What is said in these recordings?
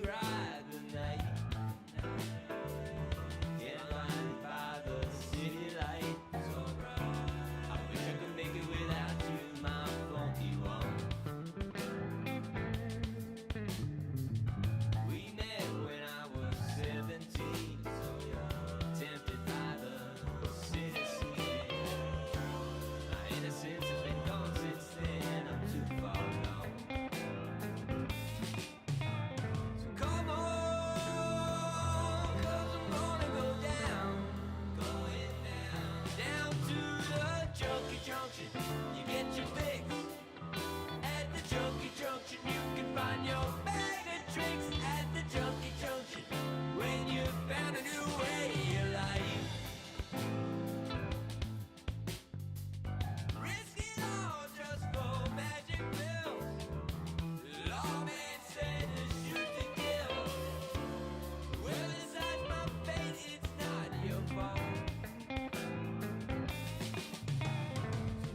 ride the night. Get blinded by the city light. I wish I could make it without you, my funky one. We met when I was 17, tempted by the city scene. My innocence has been gone since then, I'm too far gone. So come on, 'cause I'm gonna go down, going down to the Junkie Junction. You get your fix at the Junkie Junction. You can find your bag of tricks at the Junkie Junction. When you found a new way of life, risk it all just for magic pills. The lawman said to shoot to kill. Well, besides my fate, it's not your fault.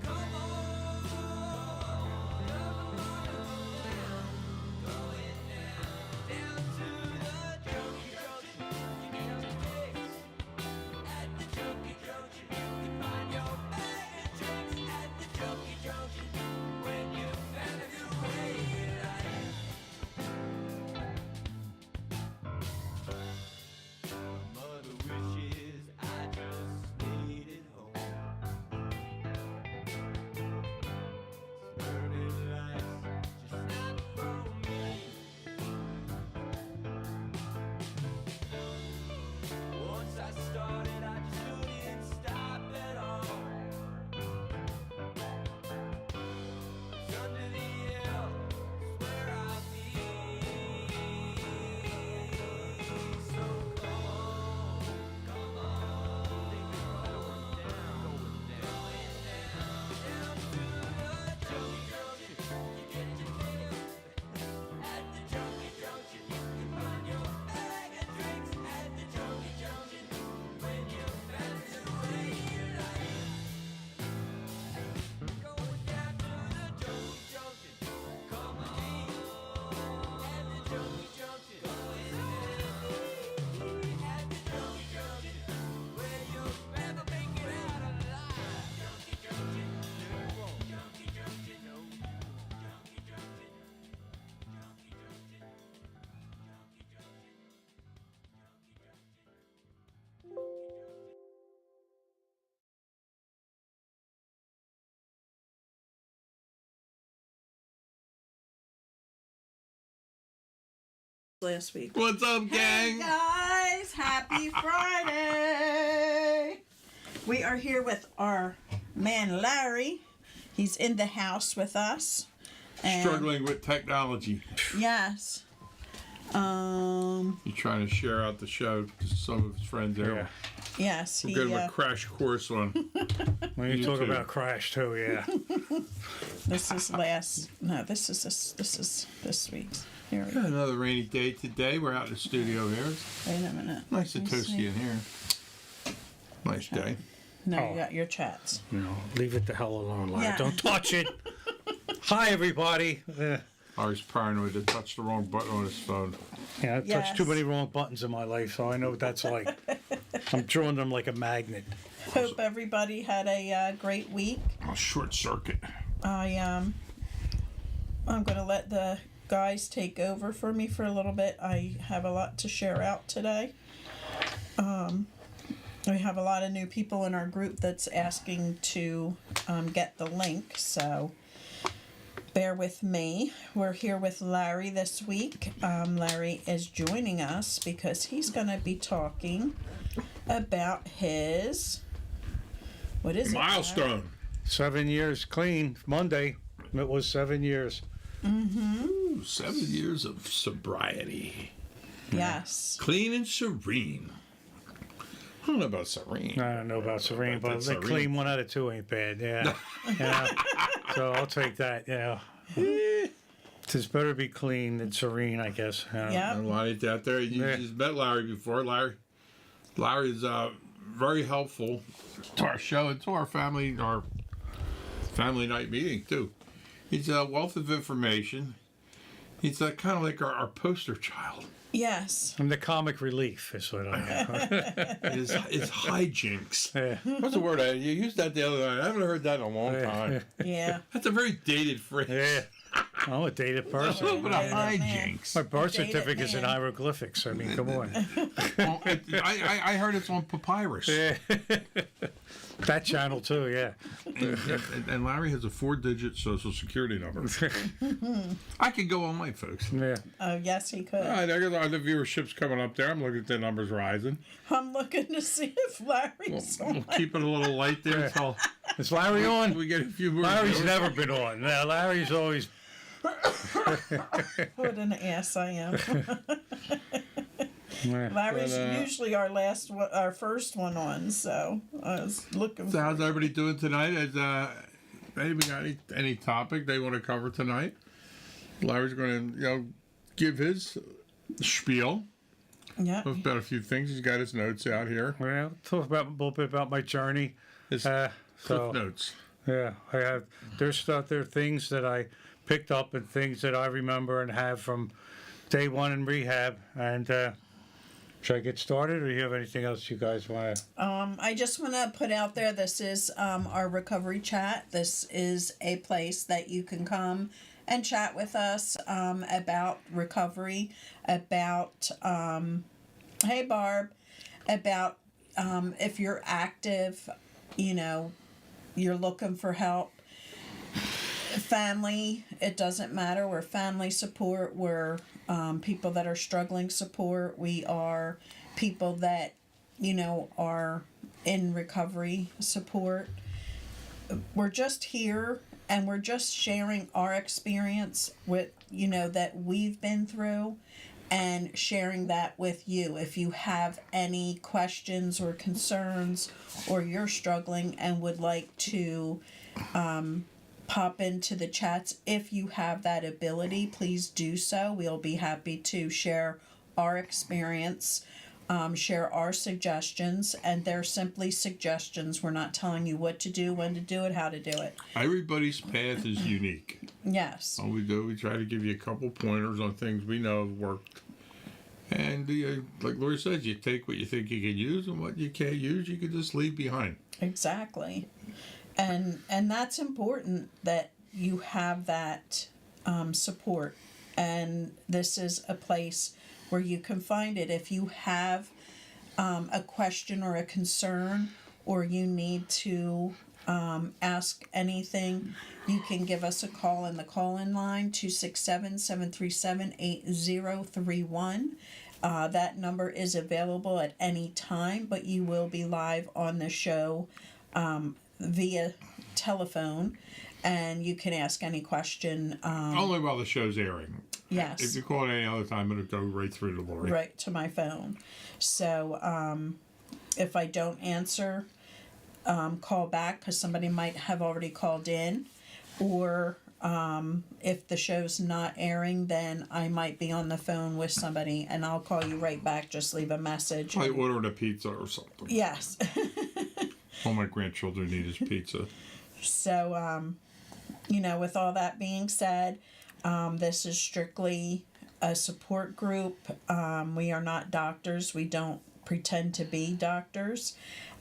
Come on, going down to the Junkie Junction. You get your fix at the Junkie Junction. You can find your bag of tricks at the Junkie Junction. When you found a new way of life. Mother wishes I just stayed at home. Suburban life's just not for me. Once I started, I just couldn't stop at all. 'Cause under the hill is where I'll be. So come on, think going down to the Junkie Junction. You get your fix at the Junkie Junction. You can find your bag of tricks at the Junkie Junction. When you found a new way of life. Going down to the Junkie Junction. Come on, at the Junkie Junction. Going at the Junkie Junction. Where you'll never make it out alive. Junkie Junction, no you won't. Junkie Junction, no you won't. Junkie Junction, Junkie Junction, Junkie Junction, Junkie Junction. Last week. What's up, gang? Hey guys, happy Friday! We are here with our man Larry. He's in the house with us. And Struggling with technology. yes. He's trying to share out the show to some of his friends there. Yes. We'll give him a crash course on. When you talk YouTube. about crash too, yeah. This is last. No, this is this week's. Here we go. Got another rainy day today. We're out in the studio here. Wait a minute. Nice and Let me toasty see. in here. Nice day. No, Oh. you got your chats. You know, leave it the hell alone, Larry. Yeah. Don't touch it. Hi, everybody. I was paranoid to touch the wrong button on his phone. Yeah, I've Yes. touched too many wrong buttons in my life, so I know what that's like. I'm drawing them like a magnet. Hope everybody had a great week. A short circuit. I'm gonna let the guys take over for me for a little bit. I have a lot to share out today. We have a lot of new people in our group that's asking to get the link, so bear with me. We're here with Larry this week. Larry is joining us because he's going to be talking about his, what is it? Larry? Milestone. 7 years clean. Monday, it was 7 years. Ooh, 7 years of sobriety. Yes. Clean and serene. I don't know about serene. I don't know about Serene, but That's the Serene. clean 1 out of 2 ain't bad. Yeah. Yeah. So I'll take that. Yeah. Just better be clean than serene, I guess. Yep. A lot of out there. You Yeah. just met Larry before. Larry's very helpful to our show and to our family night meeting too. He's a wealth of information. He's kind of like our poster child. Yes. I'm the comic relief, is what I am. It's hijinks. Yeah. What's the word? You used that the other night. I haven't heard that in a long time. Yeah. That's a very dated phrase. Yeah. I'm a dated person. But a Dated man. hijinks. My birth Dated certificate's in man. hieroglyphics. I mean, come on. Well, I heard it's on papyrus. Yeah. That channel too, yeah. And Larry has a 4-digit social security number. I could go all night, folks. Yeah. Oh, yes, he could. All right, I got the viewership's coming up there. I'm looking at the numbers rising. I'm looking to see if Larry's We'll on. keep it a little light there until Is Larry on? we get a few more. Larry's viewers. never been on. No, Larry's always. What an ass I am. Yeah. Larry's But, usually our first one on, so I was looking. So how's everybody doing tonight? Has anybody got any topic they want to cover tonight? Larry's going to give his spiel Yeah. about a few things. He's got his notes out here. Well, talk about a little bit about my journey. His So cliff notes. yeah, I have. There's stuff. There are things that I picked up and things that I remember and have from day one in rehab. And should I get started, or do you have anything else you guys want to? I just want to put out there, this is our recovery chat. This is a place that you can come and chat with us about recovery, about, hey Barb, about if you're active, you're looking for help. Family, it doesn't matter. We're family support. We're people that are struggling support. We are people that, are in recovery support. We're just here and we're just sharing our experience with, that we've been through and sharing that with you. If you have any questions or concerns or you're struggling and would like to, pop into the chats. If you have that ability, please do so. We'll be happy to share our experience, share our suggestions, and they're simply suggestions. We're not telling you what to do, when to do it, how to do it. Everybody's path is unique. Yes. All we do, we try to give you a couple pointers on things we know have worked. And like Lori says, you take what you think you can use, and what you can't use, you can just leave behind. Exactly. And that's important that you have that support. And this is a place where you can find it. If you have a question or a concern, or you need to ask anything, you can give us a call in the call-in line, 267-737-8031. That number is available at any time, but you will be live on the show via telephone, and you can ask any question. Only while the show's airing. Yes. If you call it any other time, it'll go right through to Lori. Right to my phone. So if I don't answer, call back, because somebody might have already called in, or if the show's not airing, then I might be on the phone with somebody and I'll call you right back. Just leave a message. I ordered a pizza or something. Yes. All my grandchildren need is pizza. So, with all that being said, this is strictly a support group. We are not doctors. We don't pretend to be doctors.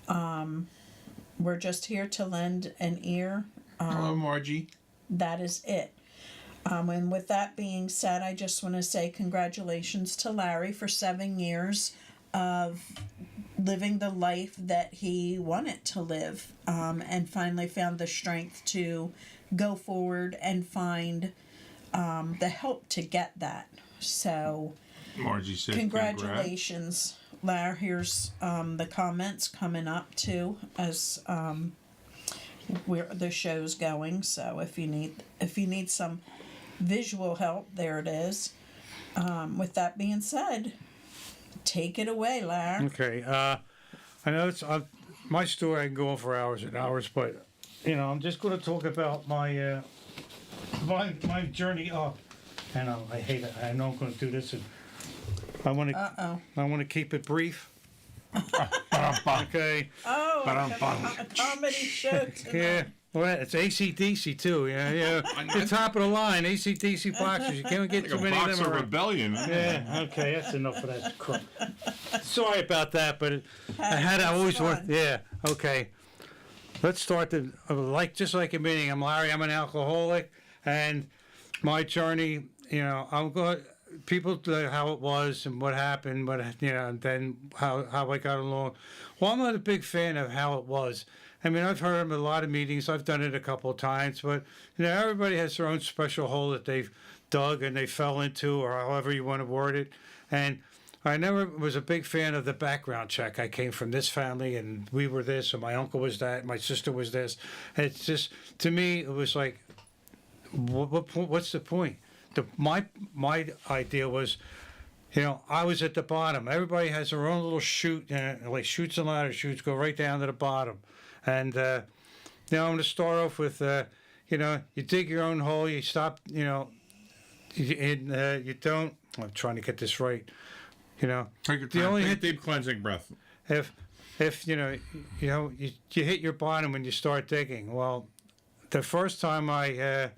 We're just here to lend an ear. Hello, Margie. That is it. And with that being said, I just want to say congratulations to Larry for 7 years of living the life that he wanted to live, and finally found the strength to go forward and find the help to get that. So Margie said congratulations, Larry. Here's the comments coming up too as where the show's going. So if you need some visual help, there it is. With that being said, take it away, Larry. Okay. I know it's my story. I can go on for hours and hours, but I'm just going to talk about my my journey up. And I hate it. I know I'm going to do this, and I want to. I want to keep it brief. Okay. Oh, a comedy show tonight. Yeah. Well, it's AC/DC too. Yeah. The top of the line, AC/DC boxers. You can't get Like too a many of boxer them around. rebellion. Yeah, okay, that's enough of that crap. Sorry about that, but I That's always want. fun. Yeah, okay. Let's start just like a meeting. I'm Larry. I'm an alcoholic, and my journey. I'm going. People how it was and what happened, but and then how I got along. Well, I'm not a big fan of how it was. I mean, I've heard them at a lot of meetings. I've done it a couple of times, but everybody has their own special hole that they've dug and they fell into, or however you want to word it. And I never was a big fan of the background check. I came from this family, and we were this, and my uncle was that, and my sister was this. And it's just, to me, it was like, what's the point? My idea was, I was at the bottom. Everybody has their own little chute, like chutes and ladder chutes go right down to the bottom. And I'm going to start off with, you dig your own hole. You stop, you don't. I'm trying to get this right. Take your The time. only Take a hit- deep cleansing breath. If you hit your bottom when you start digging. Well, the first time I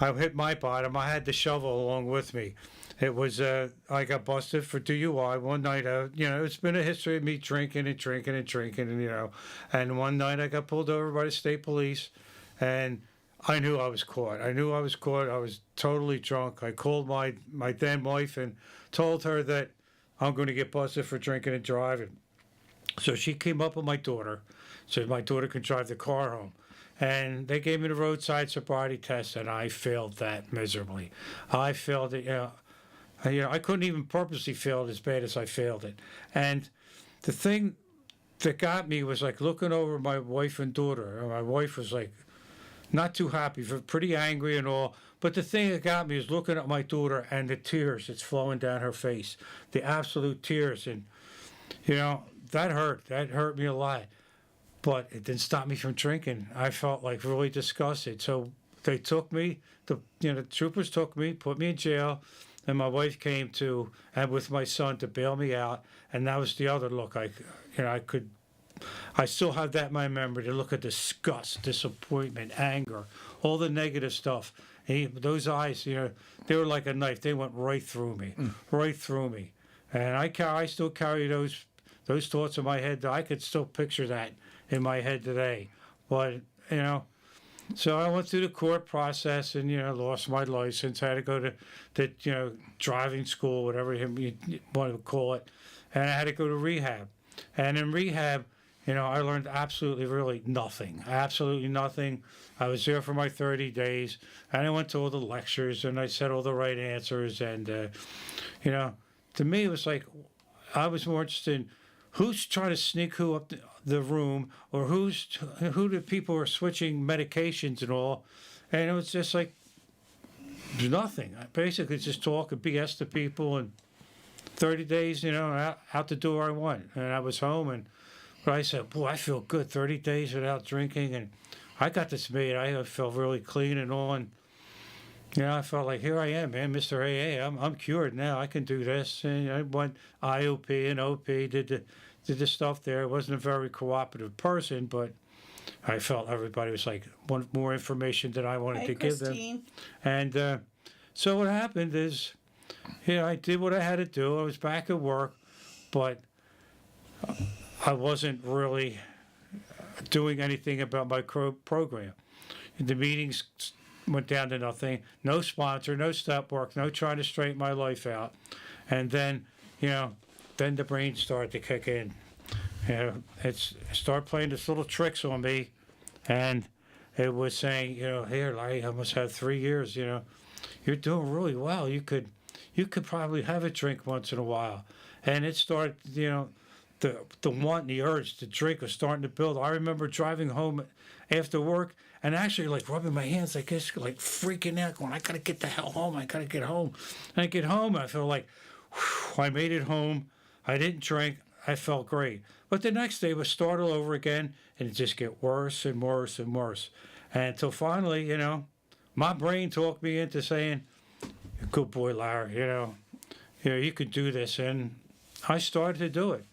hit my bottom, I had the shovel along with me. It was I got busted for DUI one night. It's been a history of me drinking, and one night I got pulled over by the state police, and I knew I was caught. I was totally drunk. I called my then wife and told her that I'm going to get busted for drinking and driving. So she came up with my daughter, so my daughter could drive the car home. And they gave me the roadside sobriety test, and I failed that miserably. I failed it. I couldn't even purposely fail it as bad as I failed it. And the thing that got me was like looking over my wife and daughter. And my wife was like not too happy, pretty angry and all. But the thing that got me is looking at my daughter and the tears that's flowing down her face, the absolute tears. And, that hurt. That hurt me a lot. But it didn't stop me from drinking. I felt like really disgusted. So they took me, the troopers took me, put me in jail, and my wife came and with my son to bail me out. And that was the other look. I still have that in my memory, to look at disgust, disappointment, anger, all the negative stuff. And those eyes, they were like a knife. They went right through me, right through me. And I still carry those thoughts in my head. I could still picture that in my head today. But, so I went through the court process and, lost my license. Had to go to the, driving school, whatever you want to call it. And I had to go to rehab. And in rehab, I learned absolutely really nothing. Absolutely nothing. I was there for my 30 days, and I went to all the lectures, and I said all the right answers. And, to me, it was like I was more interested in who's trying to sneak who up the room, or who the people are switching medications and all. And it was just like nothing. I basically just talk and BS to people, and 30 days, out the door I went. And I was home, but I said, boy, I feel good, 30 days without drinking. And I got this made. I felt really clean and all. And, I felt like, here I am, man, Mr. AA. I'm cured now. I can do this. And I went IOP and OP, did the stuff there. I wasn't a very cooperative person, but I felt everybody was like, wanted more information than I wanted to give them. Christine. And so what happened is, I did what I had to do. I was back at work, but I wasn't really doing anything about my program. The meetings went down to nothing. No sponsor, no step work, no trying to straighten my life out. And then, then the brain started to kick in. It started playing this little tricks on me, and it was saying, here, Larry, I almost had 3 years. You're doing really well. You could probably have a drink once in a while. And it started, the want and the urge to drink was starting to build. I remember driving home after work and actually like rubbing my hands like this, like freaking out, going, I gotta get the hell home. I gotta get home. And I get home and I feel like, whew, I made it home. I didn't drink. I felt great. But the next day was start all over again, and it just get worse and worse and worse. And until finally, my brain talked me into saying, good boy, Larry, you could do this. And I started to do it.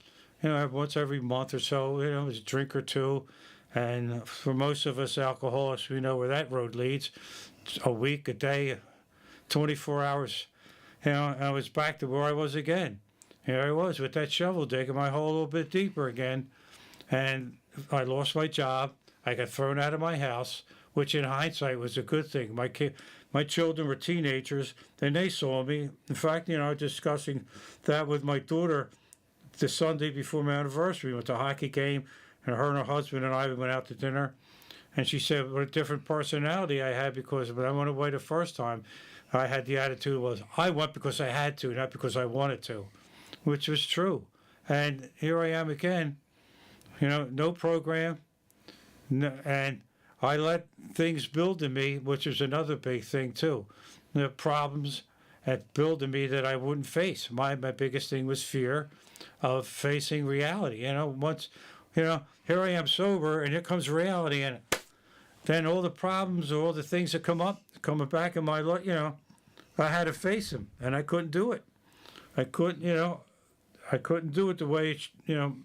Once every month or so, it was a drink or two. And for most of us alcoholics, we know where that road leads. It's a week, a day, 24 hours. You know, and I was back to where I was again. Here I was with that shovel digging my hole a little bit deeper again. And I lost my job. I got thrown out of my house, which in hindsight was a good thing. My children were teenagers, and they saw me. In fact, you know, I was discussing that with my daughter the Sunday before my anniversary. We went to a hockey game, and her and her husband and I went out to dinner. And she said what a different personality I had, because when I went away the first time, I had the attitude was I went because I had to, not because I wanted to, which was true. And here I am again, you know, no program, no, and I let things build in me, which is another big thing too. The problems that build in me that I wouldn't face. My biggest thing was fear of facing reality. You know, once, you know, here I am sober, and here comes reality, and then all the problems or all the things that come up, coming back in my life, you know, I had to face them, and I couldn't do it. I couldn't, you know, I couldn't do it the way it, you know,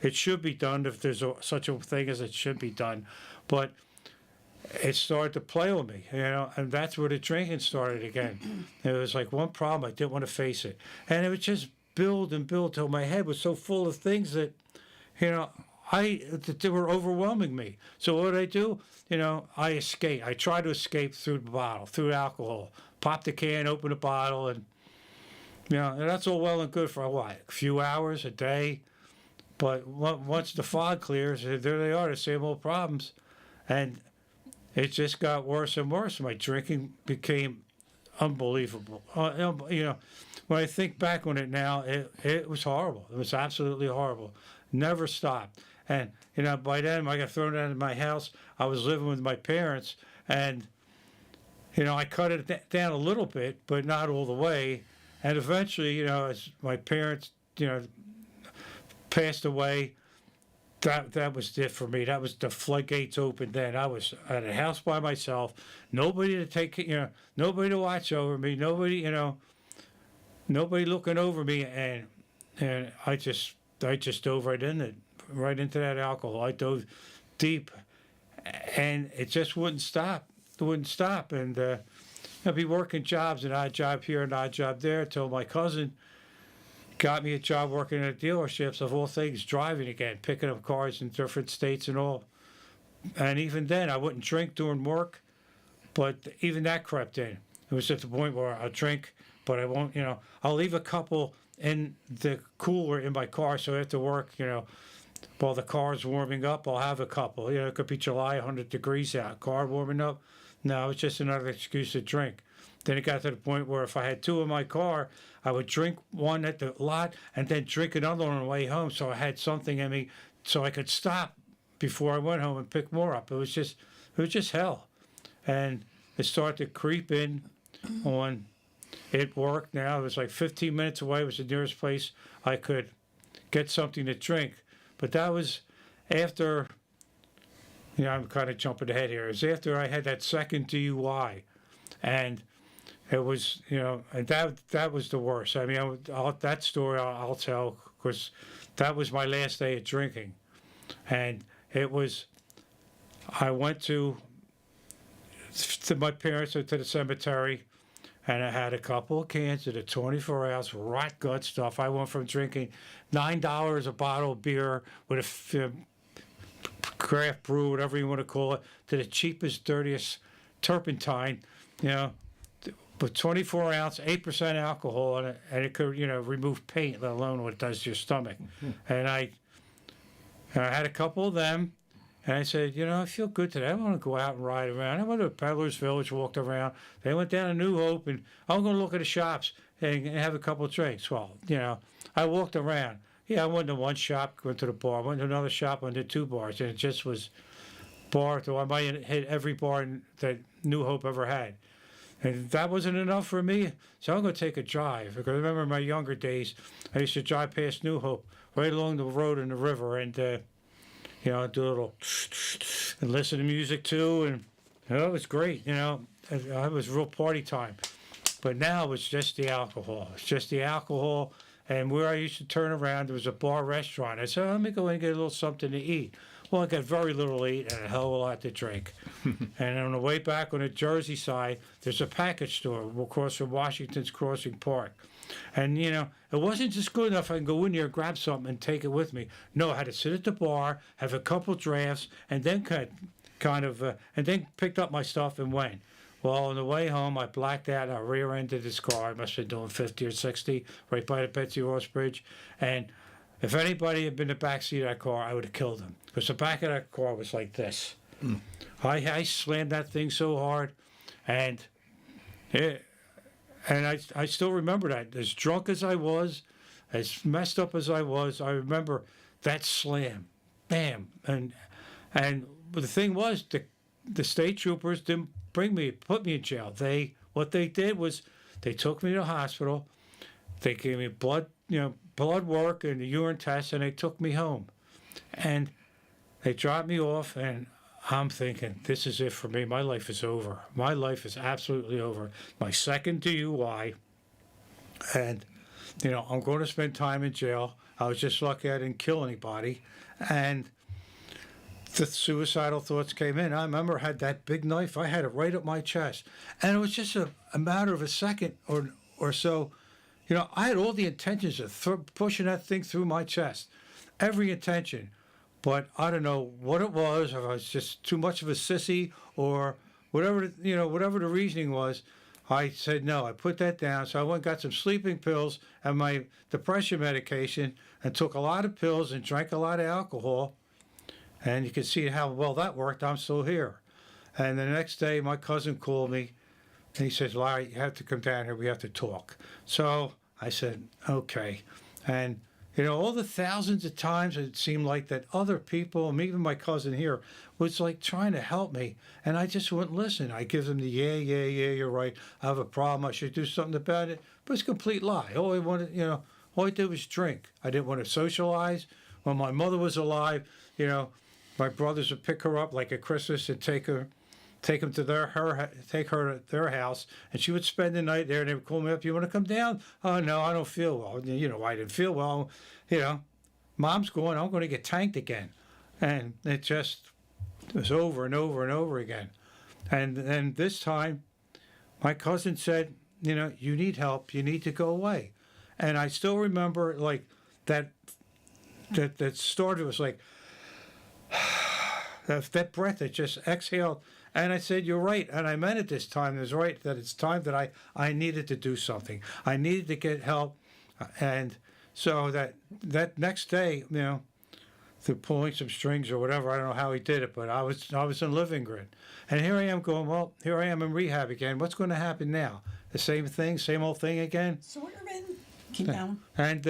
it should be done, if there's such a thing as it should be done. But it started to play with me, you know, and that's where the drinking started again. It was like one problem, I didn't want to face it. And it would just build and build till my head was so full of things that, you know, they were overwhelming me. So what did I do? You know, I escaped. I tried to escape through the bottle, through alcohol. Pop the can, open the bottle, and, you know, and that's all well and good for a few hours, a day. But once the fog clears, there they are, the same old problems. And it just got worse and worse. My drinking became unbelievable. You know, when I think back on it now, it was horrible. It was absolutely horrible. Never stopped. And, you know, by then I got thrown out of my house. I was living with my parents, and, you know, I cut it down a little bit, but not all the way. And eventually, you know, as my parents, you know, passed away, that was it for me. That was the floodgates opened then. I was at a house by myself, nobody to take, you know, nobody to watch over me, nobody, you know, nobody looking over me, and I just dove right into that alcohol. I dove deep, and it just wouldn't stop. It wouldn't stop, and I'd be working jobs, an odd job here, an odd job there, until my cousin got me a job working at dealerships, of all things, driving again, picking up cars in different states and all. And even then, I wouldn't drink during work, but even that crept in. It was at the point where I'll drink, but I won't, you know, I'll leave a couple in the cooler in my car, so after work, you know, while the car's warming up, I'll have a couple. You know, it could be July, 100 degrees out, car warming up. No, it's just another excuse to drink. Then it got to the point where if I had two in my car, I would drink one at the lot and then drink another on the way home, so I had something in me so I could stop before I went home and pick more up. It was just hell. And it started to creep in on, it worked now. It was like 15 minutes away. It was the nearest place I could get something to drink. But that was after, you know, I'm kind of jumping ahead here. It was after I had that second DUI. And it was, you know, and that was the worst. I mean, that story I'll tell, because that was my last day of drinking. And it was, I went to my parents, to the cemetery, and I had a couple of cans of the 24 ounce rot gut stuff. I went from drinking $9 a bottle of beer with a craft brew, whatever you want to call it, to the cheapest, dirtiest turpentine, you know, with 24 ounce, 8% alcohol in it, and it could, you know, remove paint, let alone what it does to your stomach. And I had a couple of them, and I said, you know, I feel good today. I want to go out and ride around. I went to Peddler's Village, walked around. They went down to New Hope, and I'm going to look at the shops and have a couple of drinks. Well, you know, I walked around. Yeah, I went to one shop, went to the bar, went to another shop, went to two bars, and it just was bar. So I might hit every bar that New Hope ever had. And that wasn't enough for me, so I'm going to take a drive. Because I remember in my younger days, I used to drive past New Hope, right along the road in the river, and, you know, do a little, and listen to music too, and, you know, it was great, you know. It was real party time. But now it's just the alcohol. It's just the alcohol, and where I used to turn around, there was a bar restaurant. I said, let me go in and get a little something to eat. Well, I got very little to eat and a hell of a lot to drink. And on the way back on the Jersey side, there's a package store across from Washington's Crossing Park. And, you know, it wasn't just good enough I can go in there, grab something, and take it with me. No, I had to sit at the bar, have a couple drafts, and then and then picked up my stuff and went. Well, on the way home, I blacked out. I rear-ended this car. I must have been doing 50 or 60 right by the Betsy Ross Bridge. And if anybody had been in the backseat of that car, I would have killed them. Because the back of that car was like this. I slammed that thing so hard. And I still remember that. As drunk as I was, as messed up as I was, I remember that slam. Bam. And the thing was, the state troopers didn't put me in jail. What they did was they took me to the hospital. They gave me blood work and a urine test, and they took me home. And they dropped me off, and I'm thinking, this is it for me. My life is over. My life is absolutely over. My second DUI, and, you know, I'm going to spend time in jail. I was just lucky I didn't kill anybody. And the suicidal thoughts came in. I remember I had that big knife. I had it right up my chest. And it was just a matter of a second or so. You know, I had all the intentions of pushing that thing through my chest. Every intention. But I don't know what it was, if I was just too much of a sissy or whatever the reasoning was. I said no. I put that down. So I went and got some sleeping pills and my depression medication and took a lot of pills and drank a lot of alcohol. And you can see how well that worked. I'm still here. And the next day, my cousin called me, and he says, Larry, you have to come down here. We have to talk. So I said, okay. And, you know, all the thousands of times it seemed like that other people, and even my cousin here, was like trying to help me. And I just wouldn't listen. I give them the, yeah, you're right. I have a problem. I should do something about it. But it's a complete lie. All I did was drink. I didn't want to socialize. When my mother was alive, you know, my brothers would pick her up like at Christmas and take her to their house, and she would spend the night there. And they would call me up. You want to come down? Oh no, I don't feel well. You know, I didn't feel well. You know, Mom's going. I'm going to get tanked again, and it was over and over and over again. And then this time, my cousin said, you know, you need help. You need to go away. And I still remember like that started was like. That breath that just exhaled. And I said, you're right. And I meant it this time. It was right that it's time that I needed to do something. I needed to get help. And so that next day, you know, through pulling some strings or whatever, I don't know how he did it, but I was in living grid. And here I am going, well, here I am in rehab again. What's going to happen now? The same thing, same old thing again? Sort of in. Keep going. And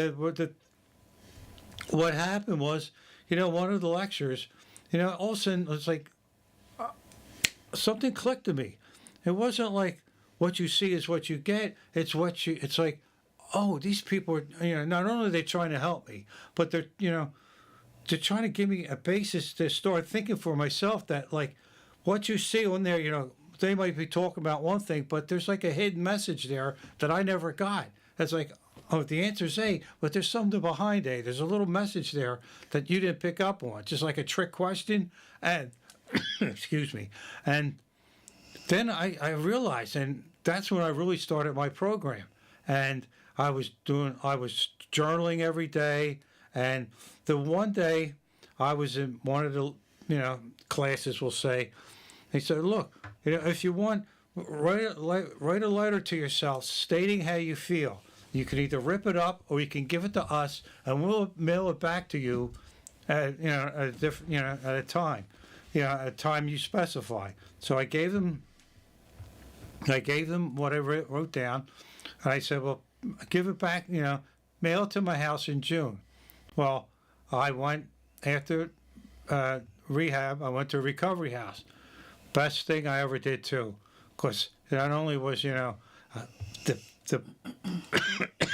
what happened was, you know, one of the lectures, you know, all of a sudden it's like something clicked to me. It wasn't like what you see is what you get. It's like, oh, these people are, you know, not only are they trying to help me, but they're trying to give me a basis to start thinking for myself that like what you see on there, you know, they might be talking about one thing, but there's like a hidden message there that I never got. It's like, oh, the answer's A, but there's something behind A. There's a little message there that you didn't pick up on, just like a trick question. And, excuse me. And then I realized, and that's when I really started my program. And I was journaling every day. And the one day I was in one of the, you know, classes, we'll say, they said, look, you know, if you want, write a letter to yourself stating how you feel. You can either rip it up or you can give it to us, and we'll mail it back to you at a time, you know, at a time you specify. So I gave them what I wrote down, and I said, well, give it back, you know, mail it to my house in June. Well, I went after rehab. I went to a recovery house. Best thing I ever did too, because not only was, you know, the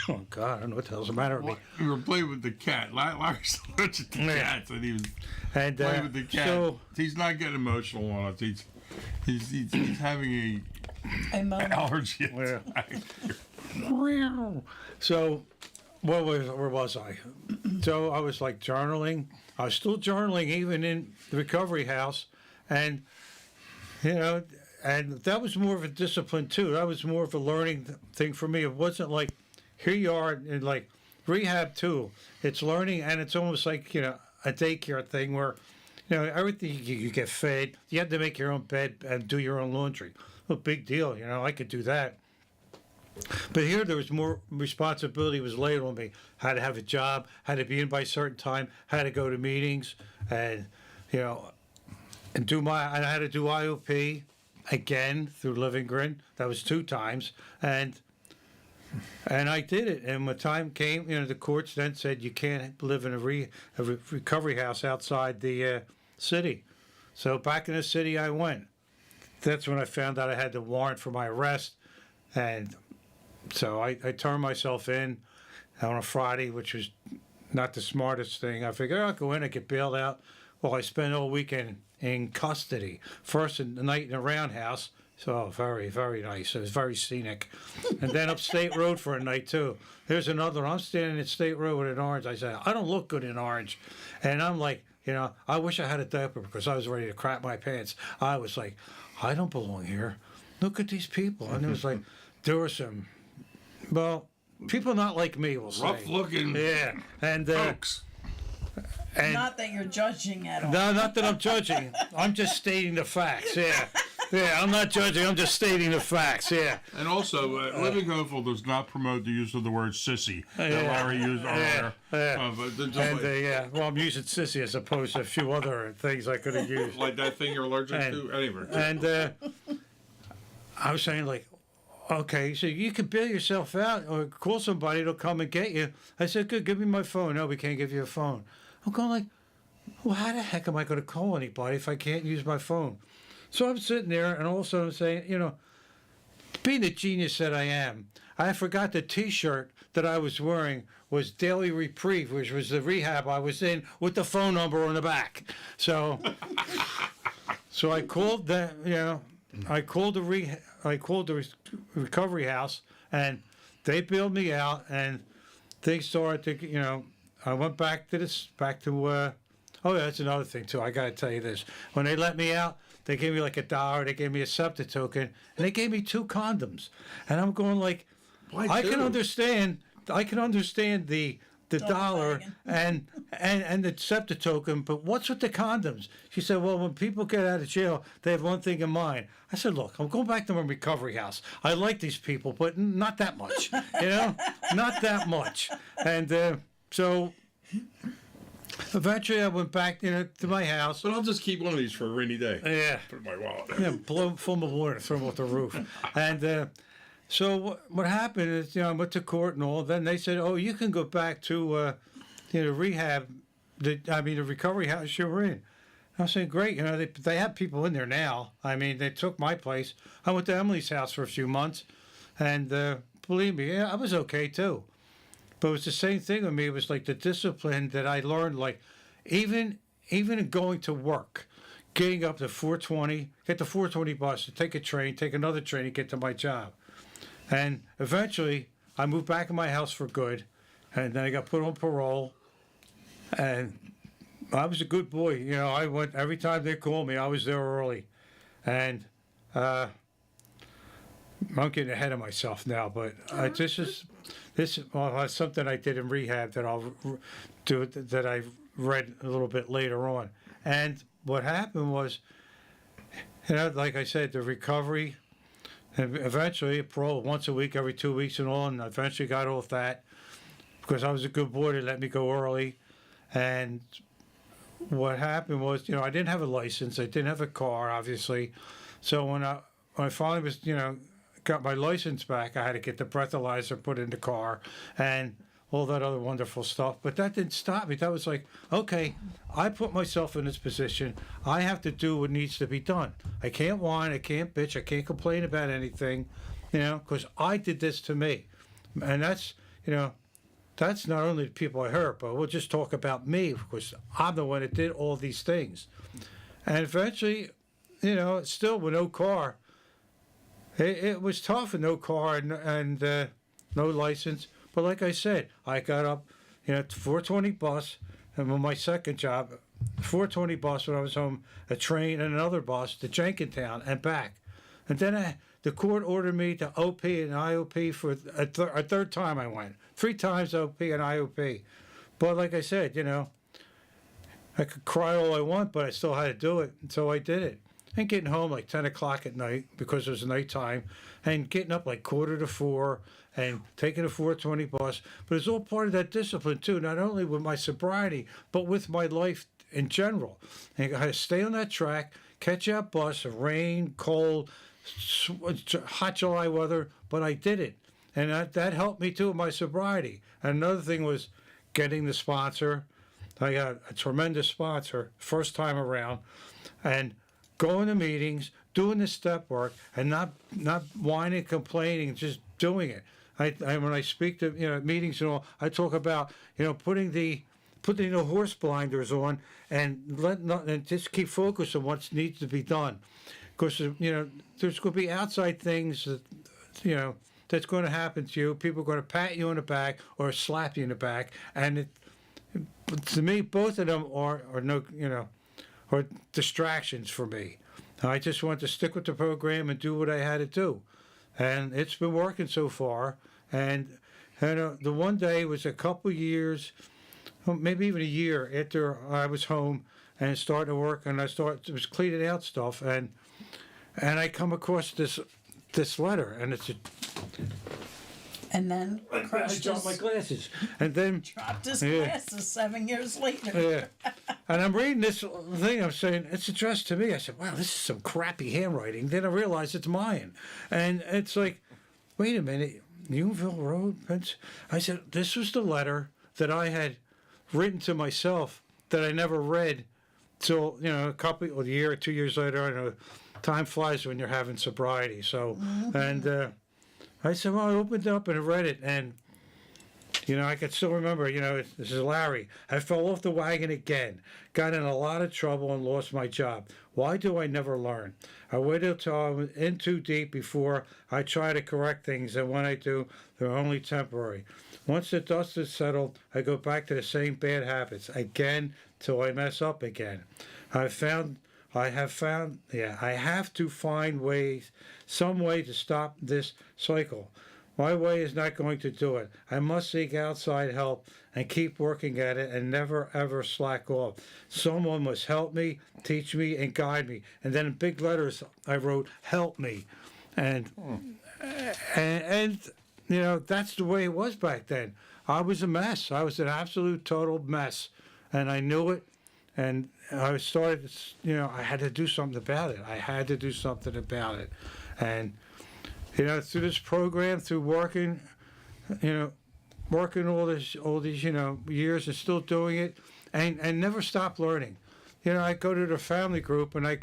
oh God, I don't know what the hell's the matter with me. You were playing with the cat. Larry's allergic to cats, and he was playing with the cat. So, he's not getting emotional on us. He's having an allergy attack. So, where was I? so I was like journaling. I was still journaling even in the recovery house, and you know, and that was more of a discipline too. That was more of a learning thing for me. It wasn't like here you are in like rehab too. It's learning, and it's almost like a daycare thing where everything you get fed. You have to make your own bed and do your own laundry. No big deal, I could do that. But here there was more responsibility was laid on me. Had to have a job, had to be in by a certain time, had to go to meetings, and and I had to do IOP again through Living Grin. That was 2 times, and I did it. And when time came, the courts then said you can't live in a recovery house outside the city. So back in the city I went. That's when I found out I had the warrant for my arrest, and so I turned myself in on a Friday, which was not the smartest thing. I figured I'll go in and get bailed out. Well, I spent all weekend in custody. First the night in a roundhouse. So very, very nice. It was very scenic. And then up State Road for a night too. There's another one. I'm standing at State Road in orange. I said, I don't look good in orange. And I'm like, I wish I had a diaper because I was ready to crap my pants. I was like, I don't belong here. Look at these people. And it was like, there were some, people not like me, we'll say. Rough looking and folks. And Not that you're judging at all. no, not that I'm judging. I'm just stating the facts, Yeah, I'm not judging. I'm just stating the facts, And also, Living Hopeful does not promote the use of the word sissy that Larry used earlier. But just And well, I'm using sissy as opposed to a few other things I could have used. like that thing you're allergic to? Anyway. And I was saying, like, okay, so you can bail yourself out or call somebody to come and get you. I said, good, give me my phone. No, we can't give you a phone. I'm going like, well, how the heck am I going to call anybody if I can't use my phone? So I'm sitting there, and all of a sudden I'm saying, being the genius that I am, I forgot the T-shirt that I was wearing was Daily Reprieve, which was the rehab I was in, with the phone number on the back. So I called the recovery house, and they bailed me out, and they started to, I went back to that's another thing too. I got to tell you this. When they let me out, they gave me like $1. They gave me a septic token, and they gave me 2 condoms. And I'm going like, I can understand the dollar and the septic token, but what's with the condoms? She said, well, when people get out of jail, they have one thing in mind. I said, look, I'm going back to my recovery house. I like these people, but not that much, not that much. And so eventually I went back, to my house. But I'll just keep one of these for a rainy day. Yeah. Put it in my wallet. Yeah, blow full of water, throw them off the roof. And so what happened is, I went to court and all. Then they said, oh, you can go back to, rehab, the recovery house you were in. I was saying, great. They have people in there now. They took my place. I went to Emily's house for a few months. And believe me, I was okay too. But it was the same thing with me. It was like the discipline that I learned, like even in going to work, getting up to 4:20, get the 4:20 bus, to take a train, take another train to get to my job. And eventually I moved back in my house for good. And then I got put on parole. And I was a good boy. I went every time they called me, I was there early. And I'm getting ahead of myself now, but this is something I did in rehab that I'll do, that I read a little bit later on. And what happened was, like I said, the recovery, and eventually parole once a week, every 2 weeks and all, and I eventually got off that because I was a good boy. They let me go early. And what happened was, I didn't have a license. I didn't have a car, obviously. So when I finally was, got my license back, I had to get the breathalyzer put in the car and all that other wonderful stuff. But that didn't stop me. That was like, okay, I put myself in this position. I have to do what needs to be done. I can't whine. I can't bitch. I can't complain about anything, because I did this to me. And that's, that's not only the people I hurt, but we'll just talk about me because I'm the one that did all these things. And eventually, still with no car, it was tough with no car and no license. But like I said, I got up, you know, 420 bus, and on my second job, 420 bus when I was home, a train and another bus to Jenkintown and back. And then the court ordered me to OP and IOP for a third time I went. 3 times OP and IOP. But like I said, you know, I could cry all I want, but I still had to do it, and so I did it. And getting home like 10 o'clock at night because it was nighttime, and getting up like 3:45 and taking a 420 bus. But it's all part of that discipline too, not only with my sobriety, but with my life in general. And I had to stay on that track, catch that bus, rain, cold, hot July weather, but I did it. And that helped me too with my sobriety. And another thing was getting the sponsor. I got a tremendous sponsor first time around, and going to meetings, doing the step work, and not whining, complaining, just doing it. I when I speak to meetings and all, I talk about putting the horse blinders on and just keep focused on what needs to be done, because there's going to be outside things that that's going to happen to you. People are going to pat you on the back or slap you in the back, and to me, both of them are distractions for me. I just want to stick with the program and do what I had to do, and it's been working so far. And the one day was a couple years, maybe even a year after I was home and starting to work, and I was cleaning out stuff, and I come across this letter, and it's And then I crushed dropped my his, glasses, and then dropped his Yeah. glasses 7 years later. yeah, and I'm reading this thing. I'm saying it's addressed to me. I said, "Wow, this is some crappy handwriting." Then I realized it's mine, and it's like, wait a minute, Newville Road, Prince. I said this was the letter that I had written to myself that I never read till a year or 2 years later. I know time flies when you're having sobriety. So, and I said, well, I opened it up and I read it, and I can still remember. This is Larry. I fell off the wagon again, got in a lot of trouble, and lost my job. Why do I never learn? I waited till I was in too deep before I try to correct things, and when I do, they're only temporary. Once the dust is settled, I go back to the same bad habits again till I mess up again. I have to find some way to stop this cycle. My way is not going to do it. I must seek outside help and keep working at it and never ever slack off. Someone must help me, teach me, and guide me. And then in big letters I wrote, help me. And that's the way it was back then. I was a mess. I was an absolute total mess. And I knew it. And I started, I had to do something about it. And, through this program, through working all these years and still doing it, and never stop learning. I go to the family group and I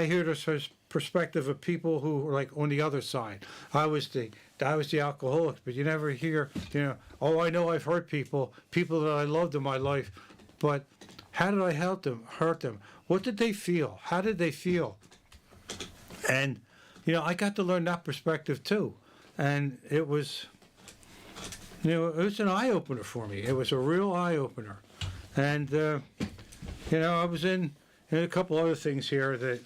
hear the perspective of people who were like on the other side. I was the alcoholic, but you never hear, I know I've hurt people that I loved in my life, but how did I hurt them? What did they feel? How did they feel? And, I got to learn that perspective too. And it was, it was an eye-opener for me. It was a real eye-opener. And, I was in a couple other things here that,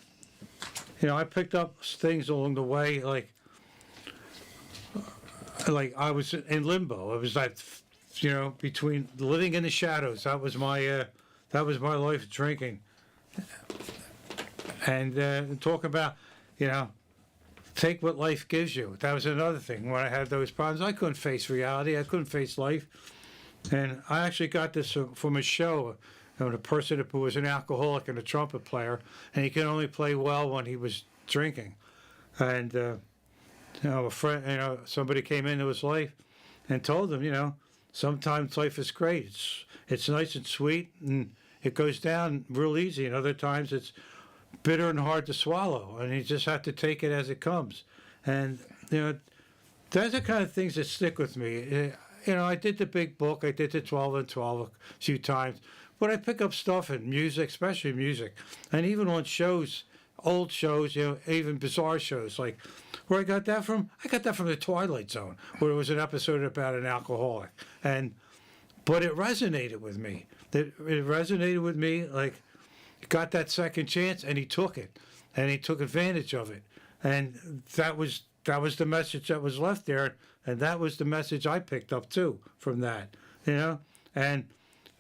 I picked up things along the way, like I was in limbo. It was like, between living in the shadows. That was my life, drinking. And talk about, take what life gives you. That was another thing. When I had those problems, I couldn't face reality. I couldn't face life. And I actually got this from a show. A person who was an alcoholic and a trumpet player, and he could only play well when he was drinking. And a friend, somebody came into his life and told him, sometimes life is great. It's nice and sweet, and it goes down real easy. And other times it's bitter and hard to swallow, and you just have to take it as it comes. And those are the kind of things that stick with me. I did the big book. I did the 12 and 12 a few times. But I pick up stuff in music, especially music, and even on shows, old shows, even bizarre shows. Like, where I got that from? I got that from The Twilight Zone, where it was an episode about an alcoholic. And but it resonated with me. It resonated with me, like, got that second chance, and he took it, and he took advantage of it, and that was the message that was left there, and that was the message I picked up too from that, you know. And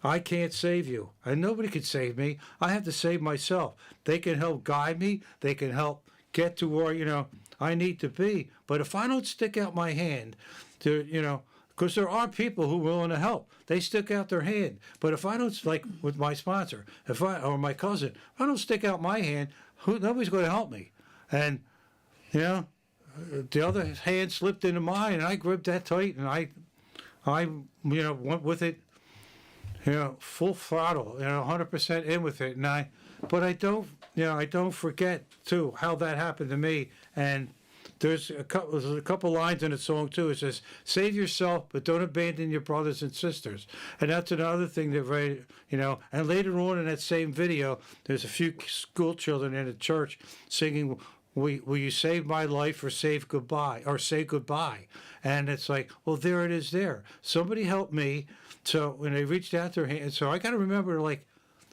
I can't save you, and nobody can save me. I have to save myself. They can help guide me. They can help get to where, you know, I need to be. But if I don't stick out my hand, to, you know, because there are people who are willing to help. They stick out their hand. But if I don't, like with my sponsor, or my cousin, if I don't stick out my hand, nobody's going to help me. And, you know, the other hand slipped into mine, and I gripped that tight, and I you know, went with it, you know, full throttle, you know, 100% in with it. But I don't forget too how that happened to me. And there's a couple lines in the song too. It says, "Save yourself, but don't abandon your brothers and sisters." And that's another thing that, you know. And later on in that same video, there's a few school children in the church singing, Will you save my life or save goodbye, or say goodbye? And it's like, well, there it is there. Somebody helped me. So when they reached out their hand, so I got to remember to, like,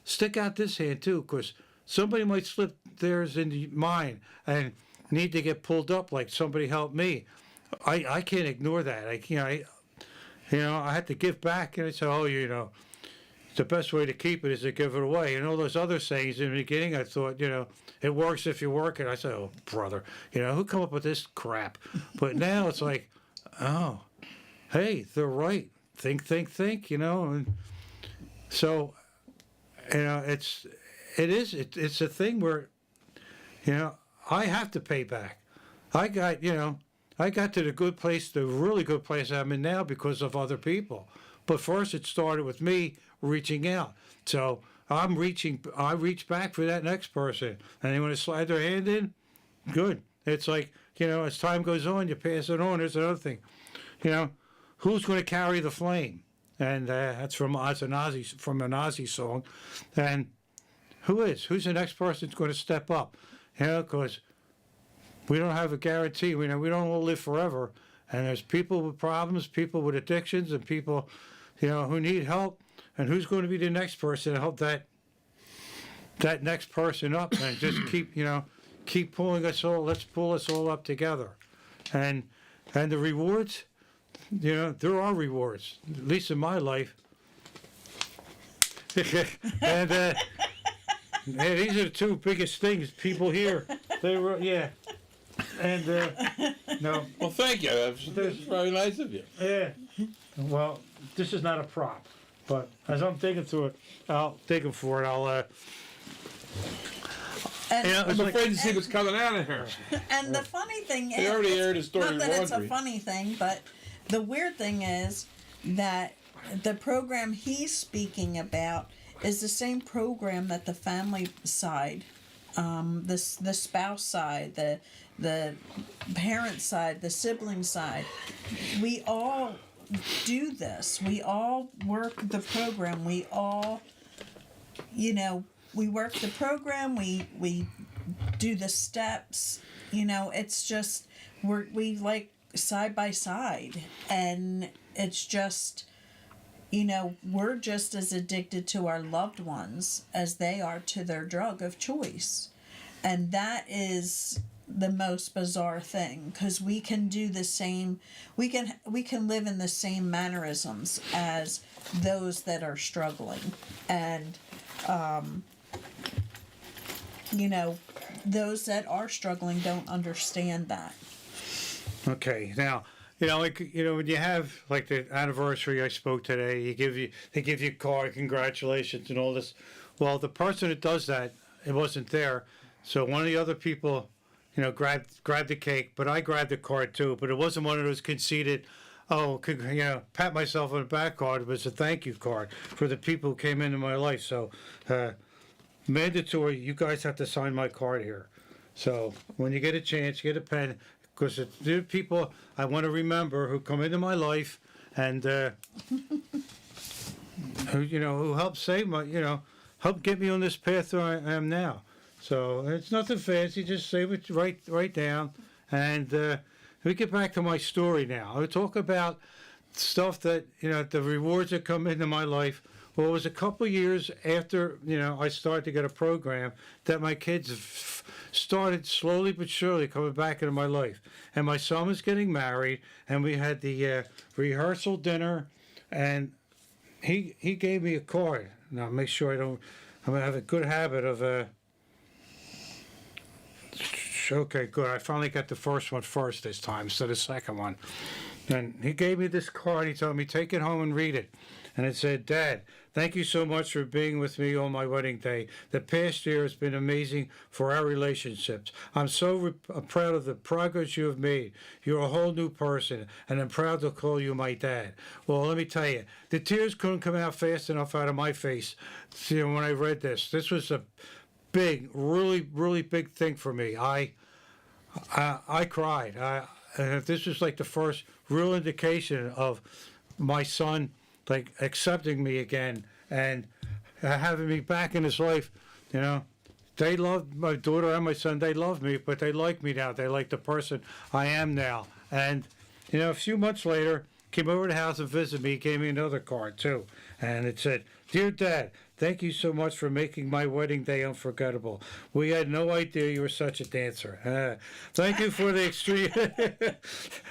stick out this hand too, because somebody might slip theirs into mine and need to get pulled up like somebody helped me. I can't ignore that. I had to give back, and I said, oh, you know, the best way to keep it is to give it away. And all those other sayings in the beginning, I thought, you know, it works if you work it. I said, oh, brother, you know, who come up with this crap? But now it's like, oh, hey, they're right. Think, you know. And so, you know, it's a thing where, you know, I have to pay back. I got to the good place, the really good place I'm in now because of other people. But first it started with me reaching out. So I reach back for that next person. And they want to slide their hand in, good. It's like, you know, as time goes on, you pass it on. There's another thing. You know, who's going to carry the flame? And that's from a Ozzy song. And who's the next person that's going to step up? You know, because we don't have a guarantee. We don't all live forever. And there's people with problems, people with addictions, and people, you know, who need help. And who's going to be the next person to help that next person up, and just keep pulling us all. Let's pull us all up together. And the rewards, you know, there are rewards, at least in my life. And these are the two biggest things people hear. They were, yeah. And no. Well, thank you. That's very nice of you. Yeah. Well, this is not a prop, but as I'm digging for it, I'll. And, Yeah, I'm afraid to see what's coming out of here. and the funny thing They is, already aired a story not that it's a laundry. funny thing, but the weird thing is that the program he's speaking about is the same program that the family side, the spouse side, the parent side, the sibling side, we all do this. We all work the program. We all, you know, we work the program. We do the steps. You know, it's just we like side by side, and it's just, you know, we're just as addicted to our loved ones as they are to their drug of choice. And that is the most bizarre thing, because we can do the same, we can live in the same mannerisms as those that are struggling. And, you know, those that are struggling don't understand that. Okay, now, you know, like, you know, when you have like the anniversary I spoke today, they give you a card, congratulations, and all this. Well, the person that does that, it wasn't there, so one of the other people, you know, grabbed the cake, but I grabbed the card too. But it wasn't one of those conceited, you know, pat myself on the back card. It was a thank you card for the people who came into my life. So, mandatory, you guys have to sign my card here. So when you get a chance, get a pen. Because the people I want to remember who come into my life and who helped save help get me on this path where I am now. So it's nothing fancy, just save it right down. And we get back to my story now. I talk about stuff that, the rewards that come into my life. Well, it was a couple years after, I started to get a program that my kids started slowly but surely coming back into my life. And my son was getting married, and we had the rehearsal dinner, and he gave me a card. Now, make sure I'm going to have a good habit of, okay, good. I finally got the first one first this time instead of the second one. And he gave me this card. He told me, take it home and read it. And it said, Dad, thank you so much for being with me on my wedding day. The past year has been amazing for our relationships. I'm so proud of the progress you have made. You're a whole new person, and I'm proud to call you my dad. Well, let me tell you, the tears couldn't come out fast enough out of my face when I read this. This was a big, really, really big thing for me. I cried. And this was like the first real indication of my son like accepting me again and having me back in his life. They loved my daughter and my son. They love me, but they like me now. They like the person I am now. And a few months later, came over to the house and visited me. He gave me another card too, and it said, "Dear Dad, thank you so much for making my wedding day unforgettable. We had no idea you were such a dancer. Thank you for the extreme,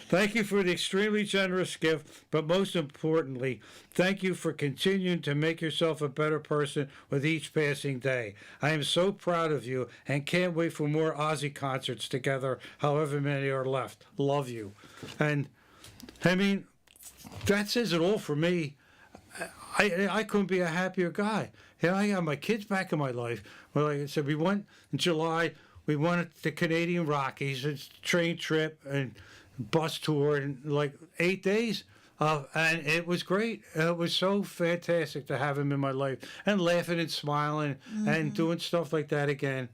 thank you for the extremely generous gift, but most importantly, thank you for continuing to make yourself a better person with each passing day. I am so proud of you and can't wait for more Ozzy concerts together, however many are left. Love you." And I mean, that says it all for me. I couldn't be a happier guy. I got my kids back in my life. Well, like I said, we went in July. We went to the Canadian Rockies. It's a train trip and bus tour in like 8 days. And it was great. It was so fantastic to have him in my life and laughing and smiling and doing stuff like that again.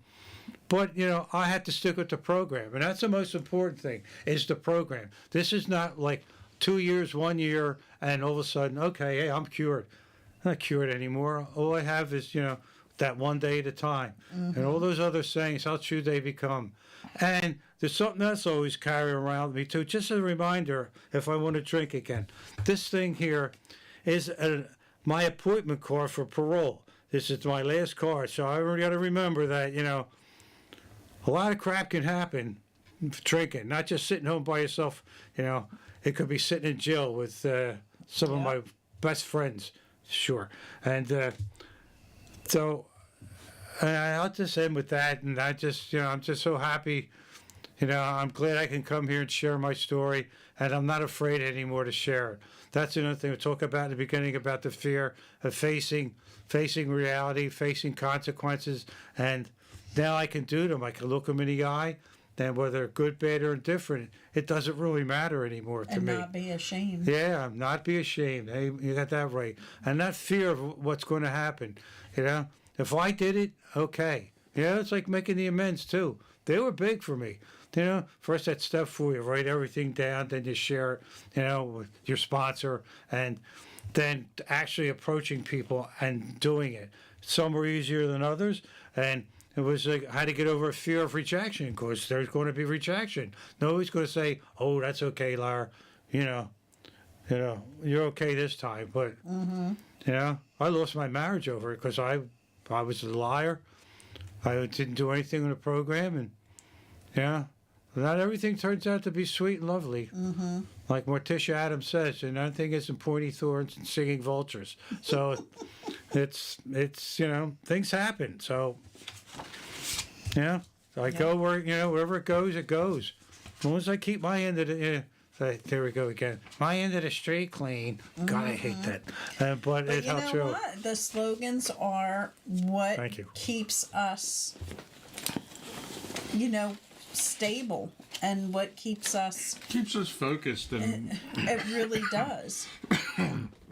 But, I had to stick with the program. And that's the most important thing, is the program. This is not like 2 years, 1 year, and all of a sudden, okay, hey, I'm cured. I'm not cured anymore. All I have is, that one day at a time. And all those other sayings, how true they become. And there's something else I always carry around with me, too. Just a reminder, if I want to drink again. This thing here is my appointment card for parole. This is my last card. So I already got to remember that, a lot of crap can happen drinking, not just sitting home by yourself, It could be sitting in jail with some of my best friends, sure. And so I'll just end with that. And I just, I'm just so happy. I'm glad I can come here and share my story. And I'm not afraid anymore to share it. That's another thing we talk about in the beginning, about the fear of facing reality, facing consequences. And now I can do them. I can look them in the eye. Then whether good, bad, or indifferent, it doesn't really matter anymore to me. And not be ashamed. Yeah, not be ashamed. Hey, you got that right. And not fear of what's going to happen. If I did it, okay. It's like making the amends too. They were big for me. First that step 4, you write everything down, then you share it, with your sponsor, and then actually approaching people and doing it. Some were easier than others, and it was like I had to get over a fear of rejection, because there's going to be rejection. Nobody's going to say, "Oh, that's okay, Lara. You're okay this time." But I lost my marriage over it because I was a liar. I didn't do anything in the program, and not everything turns out to be sweet and lovely. Like Morticia Adams says, and nothing isn't pointy thorns and singing vultures. So it's things happen. So. I go where, wherever it goes, it goes. As long as I keep my end of the, there we go again. My end of the street clean. God, I hate that. But it's how true. What? The slogans are what Thank you. keeps us, stable, and what keeps us, focused and it really does.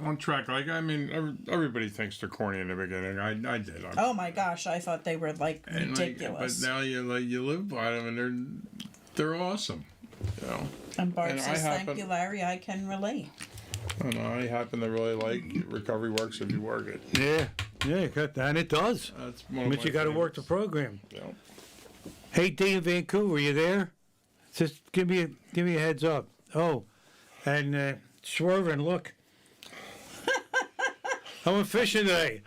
on track. Like, I mean, everybody thinks they're corny in the beginning. I did. Oh my gosh, I thought they were like And ridiculous. but now you live by them, and they're awesome. And Bart and I says, "Thank happen- you, Larry. I can relate." And I happen to really like Recovery Works if you work it. Yeah, you got that. And it does. That's one of But my you got to work the favorites. program. Yeah. Hey, Dee in Vancouver, you there? Just give me a heads up. Oh, and swerving. Look. I went fishing today.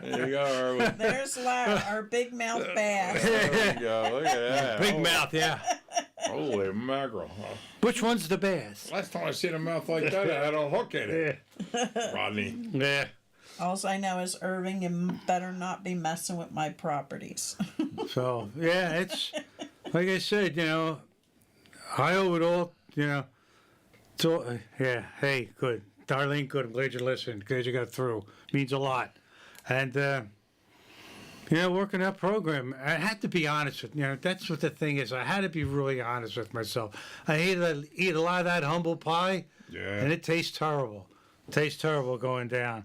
There you go, Erwin. There's Larry, our big mouth bass. There you go. Look at that. Big Oh, mouth, yeah. Holy mackerel. Which one's the bass? Last time I seen a mouth like that, I had a hook in it. Yeah. Rodney. Yeah. All I know is, Irving, you better not be messing with my properties. So, yeah, it's, like I said, you know, I owe it all, you know. So, yeah, hey, good. Darlene, good. I'm glad you listened. Glad you got through. Means a lot. And, you know, working that program, I had to be honest with, you know, that's what the thing is. I had to be really honest with myself. I eat a lot of that humble pie, Yeah. and it tastes terrible. Tastes terrible going down.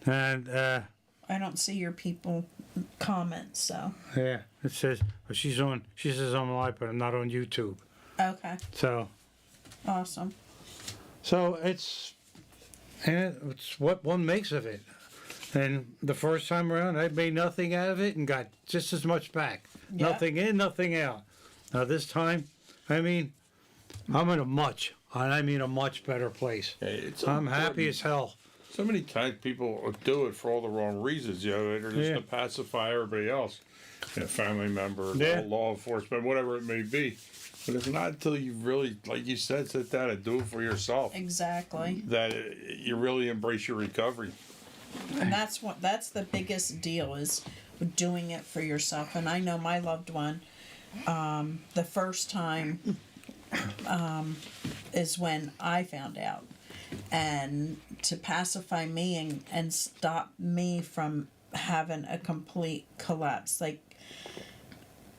And, I don't see your people comments, so. yeah, it says, well, she says I'm live, but I'm not on YouTube. Okay, So, awesome. it's what one makes of it. And the first time around, I made nothing out of it and got just as much back. Yeah. Nothing in, nothing out. Now this time, I mean, I'm in a much better place. Hey, it's I'm happy important. as hell. So many times people do it for all the wrong reasons. You know, they're just Yeah. to pacify everybody else. You know, family member, Yeah. law enforcement, whatever it may be. But it's not until you really, like you said, sit down and do it for yourself Exactly. that you really embrace your recovery. And that's the biggest deal, is doing it for yourself. And I know my loved one, the first time is when I found out. And to pacify me and stop me from having a complete collapse. Like,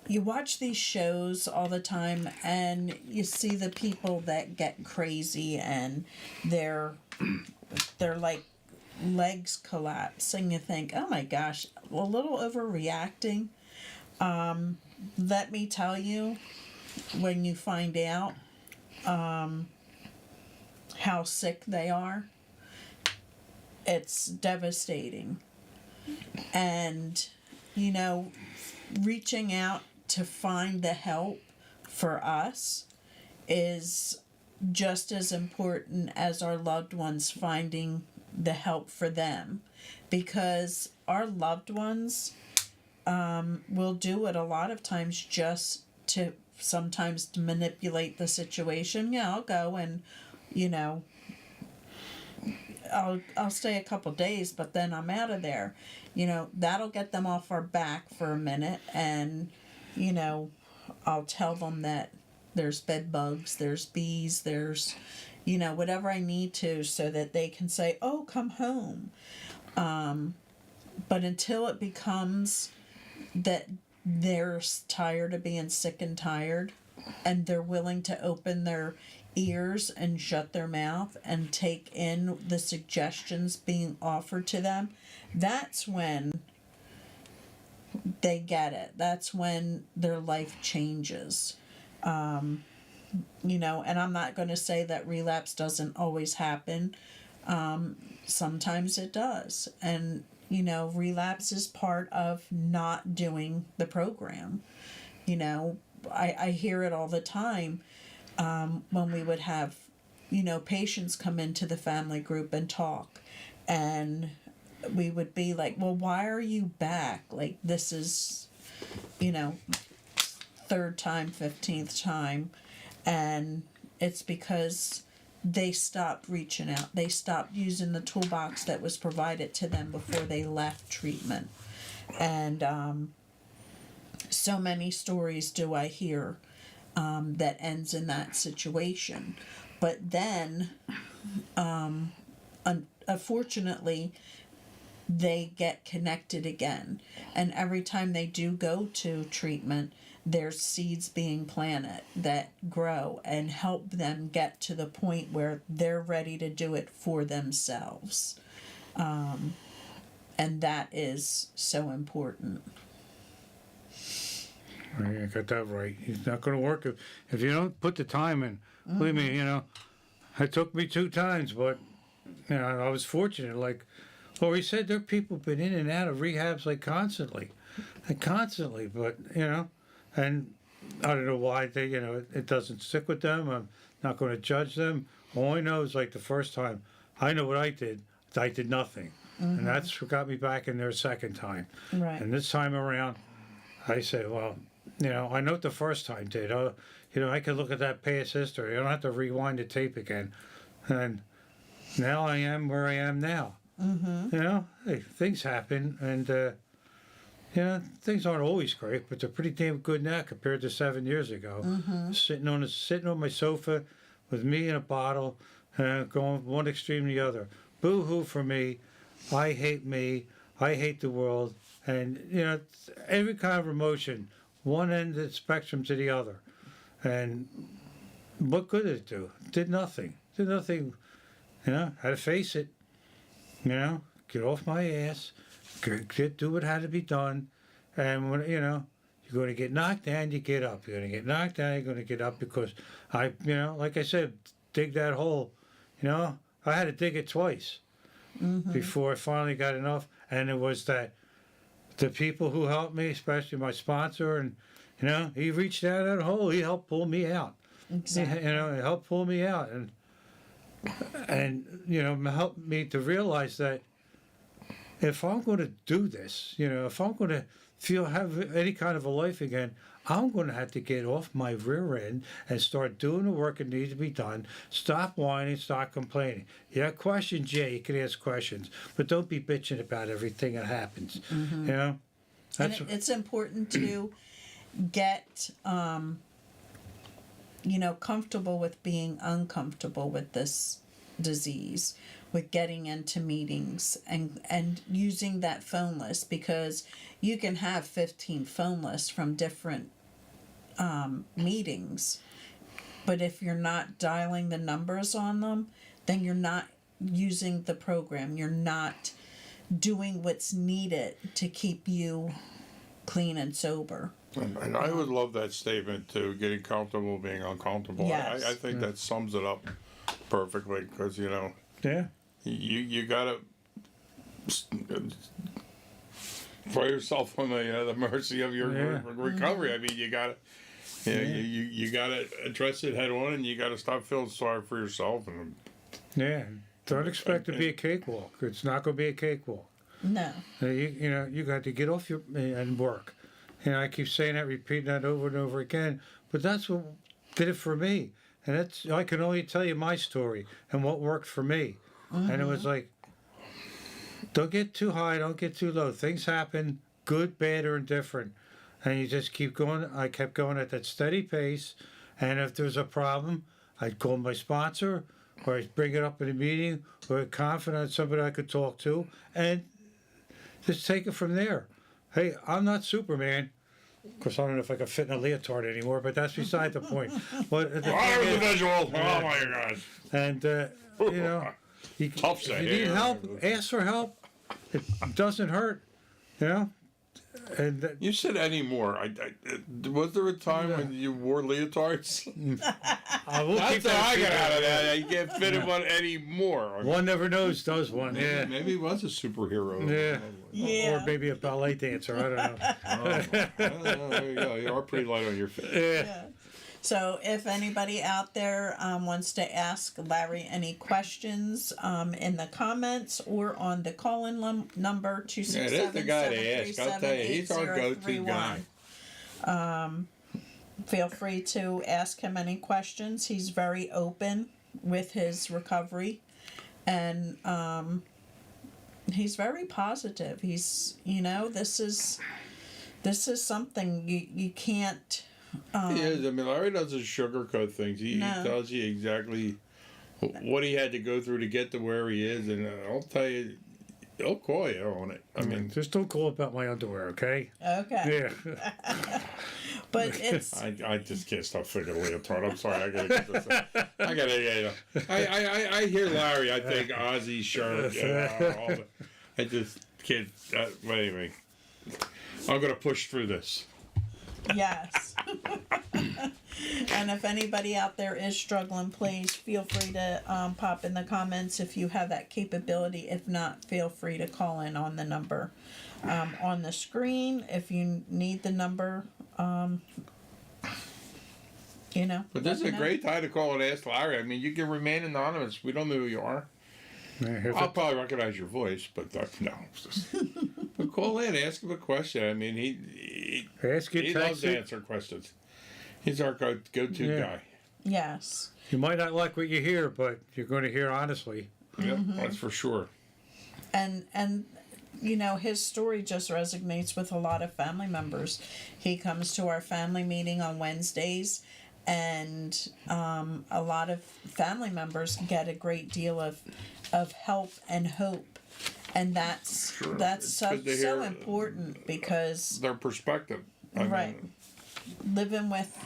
you watch these shows all the time and you see the people that get crazy and they're like legs collapse, and you think, oh my gosh, a little overreacting. Let me tell you, when you find out how sick they are, it's devastating. And, you know, reaching out to find the help for us is just as important as our loved ones finding the help for them, because our loved ones will do it a lot of times just to sometimes to manipulate the situation. Yeah, I'll go and, you know, I'll stay a couple days, but then I'm out of there. You know, that'll get them off our back for a minute, and, you know, I'll tell them that there's bed bugs, there's bees, there's, you know, whatever I need to, so that they can say, oh, come home. But until it becomes that they're tired of being sick and tired, and they're willing to open their ears and shut their mouth and take in the suggestions being offered to them, that's when they get it. That's when their life changes. You know, and I'm not going to say that relapse doesn't always happen. Sometimes it does. And, you know, relapse is part of not doing the program. You know, I hear it all the time when we would have, you know, patients come into the family group and talk. And we would be like, well, why are you back? Like, this is, you know, third time, 15th time. And it's because they stopped reaching out. They stopped using the toolbox that was provided to them before they left treatment. And so many stories do I hear that ends in that situation. But then, unfortunately, they get connected again. And every time they do go to treatment, there's seeds being planted that grow and help them get to the point where they're ready to do it for themselves. And that is so important. I got that right. It's not going to work if you don't put the time in. Believe me, you know, it took me 2 times, but, you know, I was fortunate. Like Lori said, there are people been in and out of rehabs like constantly. But, you know, and I don't know why they, you know, it doesn't stick with them. not going to judge them. All I know is like the first time, I know what I did. I did nothing. And that's what got me back in there a second time. Right. And this time around, I said, well, you know, I know what the first time did. You know, I could look at that past history. I don't have to rewind the tape again. And now I am where I am now. You know, hey, things happen, and you know, things aren't always great, but they're pretty damn good now compared to 7 years ago. Sitting on my sofa with me and a bottle, going one extreme to the other. Boo hoo for me. I hate me. I hate the world. And you know, every kind of emotion, one end of the spectrum to the other. And what good did it do? Did nothing. Did nothing. You know, had to face it. You know, get off my ass. Do what had to be done. And when you know, you're going to get knocked down, you get up. You're going to get knocked down, you're going to get up, because you know, like I said, dig that hole. You know, I had to dig it twice before I finally got enough. And it was that the people who helped me, especially my sponsor, and you know, he reached out that hole. He helped pull me out. Exactly. You know, he helped pull me out, and you know, helped me to realize that if I'm going to do this, you know, if I'm going to have any kind of a life again, I'm going to have to get off my rear end and start doing the work that needs to be done. Stop whining, stop complaining. Yeah, question Jay, you can ask questions, but don't be bitching about everything that happens. You know, And it's important to get, you know, comfortable with being uncomfortable with this disease, with getting into meetings and using that phone list, because you can have 15 phone lists from different meetings, but if you're not dialing the numbers on them, then you're not using the program. You're not doing what's needed to keep you clean and sober. And I would love that statement too, getting comfortable being uncomfortable. Yes. I think that sums it up perfectly, because you know, yeah. you gotta throw yourself on the mercy of your recovery. I mean, you gotta you gotta address it head on, and you gotta stop feeling sorry for yourself. And Yeah. Don't expect to be a cakewalk. It's not going to be a cakewalk. No. You know, you got to get off your and work. You know, I keep saying that, repeating that over and over again. But that's what did it for me. And that's, I can only tell you my story and what worked for me. And it was like, don't get too high, don't get too low. Things happen, good, bad, or indifferent. And you just keep going. I kept going at that steady pace. And if there's a problem, I'd call my sponsor, or I'd bring it up in a meeting, or a confidant, somebody I could talk to, and just take it from there. Hey, I'm not Superman. Of course, I don't know if I can fit in a leotard anymore, but that's beside the point. But the thing is- individual. Oh my gosh. and you know, Tough if say, you need yeah. help, ask for help. It doesn't hurt, you know. And You said anymore. Was there a time when you wore leotards? I will keep That's how I that got out of secret. that. You can't fit in one anymore. One never knows, does one? Yeah. Maybe he was a superhero. Yeah. Yeah. Or maybe a ballet dancer. I don't know. Oh, there you go. You are pretty light on your feet. Yeah. So if anybody out there wants to ask Larry any questions in the comments or on the call-in number Yeah, that's the guy to ask. I'll tell you, he's our go-to guy. 267-803-7031. Feel free to ask him any questions. He's very open with his recovery, and he's very positive. He's, you know, this is something you can't. He is. I mean, Larry doesn't sugarcoat things. He No. tells you exactly what he had to go through to get to where he is, and I'll tell you, he'll call you on it. I mean, Just don't call about my underwear, okay? Okay, Yeah. but it's I just can't stop thinking leotard. I'm sorry. I gotta get this. I gotta get. I hear Larry. I think Ozzy shirt. All the, I just can't. But anyway, I'm gonna push through this. yes. And if anybody out there is struggling, please feel free to pop in the comments if you have that capability. If not, feel free to call in on the number on the screen. If you need the number, You know. But this is let a me know. great time to call and ask Larry. I mean, you can remain anonymous. We don't know who you are. Yeah, if I'll it- probably recognize your voice, but no. It's just- but call in, ask him a question. I mean, he Ask it, he loves text to it. answer questions. He's our go-to Yeah. guy. Yes. You might not like what you hear, but you're going to hear honestly. Yep, that's for sure. And you know, his story just resonates with a lot of family members. He comes to our family meeting on Wednesdays, and a lot of family members get a great deal of help and hope, and that's Sure. that's It's so good to so hear important because Their perspective. I right, mean, living with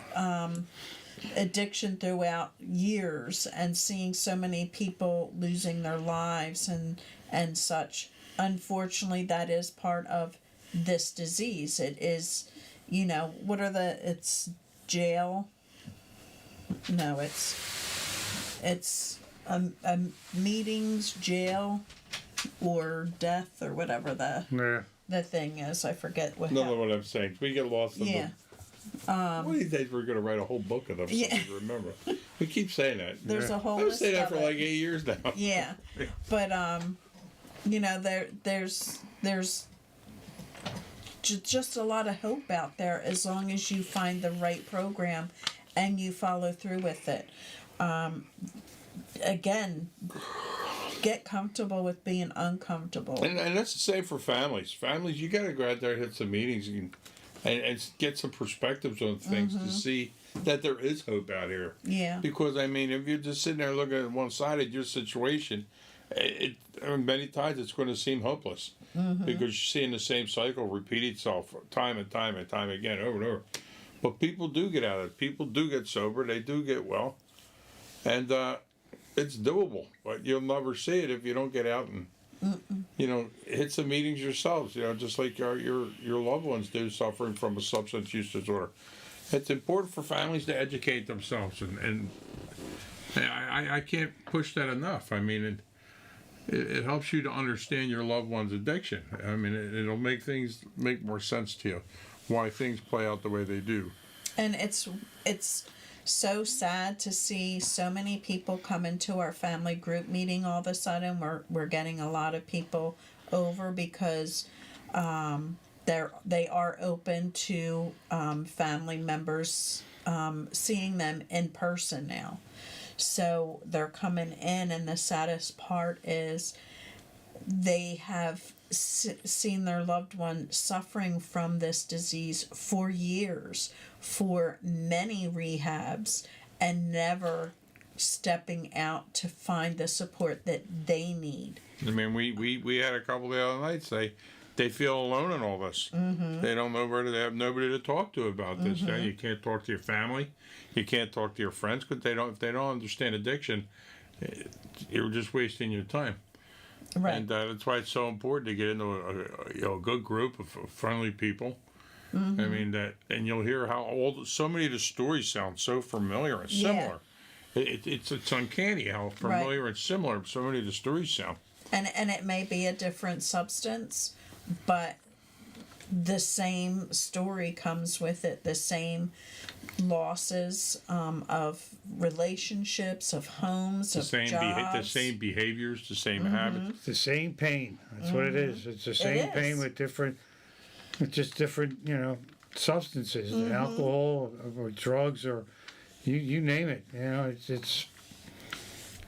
addiction throughout years and seeing so many people losing their lives and such. Unfortunately, that is part of this disease. It is, you know, it's jail. No, it's meetings, jail, or death, or whatever Yeah. the thing is. I forget what. another one I'm saying. We get lost in Yeah. One of these days we're going to write a whole book of them so Yeah. we remember. We keep saying that. There's a whole I've list saying that of for it. like 8 years now. Yeah, but you know, there's just a lot of hope out there as long as you find the right program and you follow through with it. Again, get comfortable with being uncomfortable. And that's the same for families. Families, you got to go out there and hit some meetings and get some perspectives on things to see that there is hope out here. Yeah, Because, I mean, if you're just sitting there looking at one side of your situation, many times it's going to seem hopeless. Because you're seeing the same cycle repeat itself time and time and time again, over and over. But people do get out of it. People do get sober. They do get well. And it's doable. But you'll never see it if you don't get out and, you know, hit some meetings yourselves. You know, just like your loved ones do suffering from a substance use disorder. It's important for families to educate themselves. And I can't push that enough. I mean, it helps you to understand your loved one's addiction. I mean, it'll make things make more sense to you, why things play out the way they do. and it's so sad to see so many people come into our family group meeting all of a sudden. We're getting a lot of people over because they are open to family members seeing them in person now. So they're coming in, and the saddest part is they have seen their loved one suffering from this disease for years, for many rehabs, and never stepping out to find the support that they need. I mean, we had a couple the other nights. They feel alone in all this. They don't know where to. They have nobody to talk to about this. You can't talk to your family. You can't talk to your friends because if they don't understand addiction, you're just wasting your time. Right. And that's why it's so important to get into a good group of friendly people. I mean and you'll hear how so many of the stories sound so familiar and similar. It's uncanny how familiar and similar so many of the stories sound. And it may be a different substance, but the same story comes with it. The same losses of relationships, of homes, of The jobs. same behaviors, the same habits. It's the same pain. That's what it is. It's the same pain is. with just different, you know, substances, alcohol or drugs or you name it. You know, it's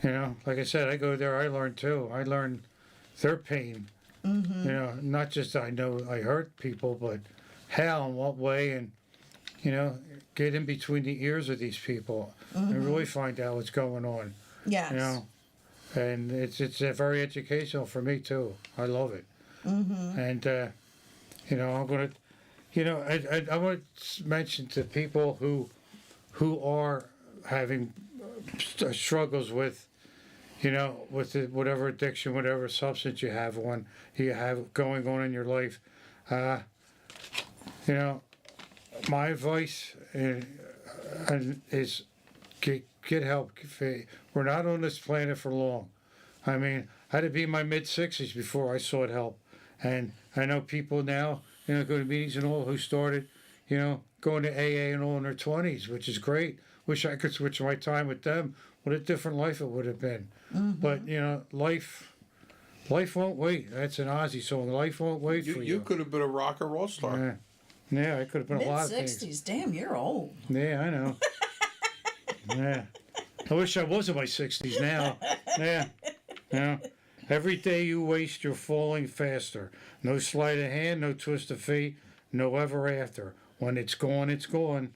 you know, like I said, I go there. I learn too. I learn their pain. You know, not just I know I hurt people, but how and what way, and you know, get in between the ears of these people and really find out what's going on. Yes. You know, and it's very educational for me too. I love it. And you know, I'm gonna, you know, I want to mention to people who are having struggles with, you know, with whatever addiction, whatever substance you have going on in your life. You know, my advice is get help. We're not on this planet for long. I mean, I had to be in my mid-60s before I sought help. And I know people now, you know, go to meetings and all who started, you know, going to AA and all in their 20s, which is great. wish I could switch my time with them. What a different life it would have been. But you know, life won't wait. That's an Ozzy song. Life won't wait for you. You could have been a rock and roll star. Yeah, I could have been a Mid lot of things. 60s. Damn, you're old. Yeah, I know. Yeah. I wish I was in my 60s now. Yeah. Yeah. Every day you waste, you're falling faster. No sleight of hand, no twist of fate, no ever after. When it's gone, it's gone.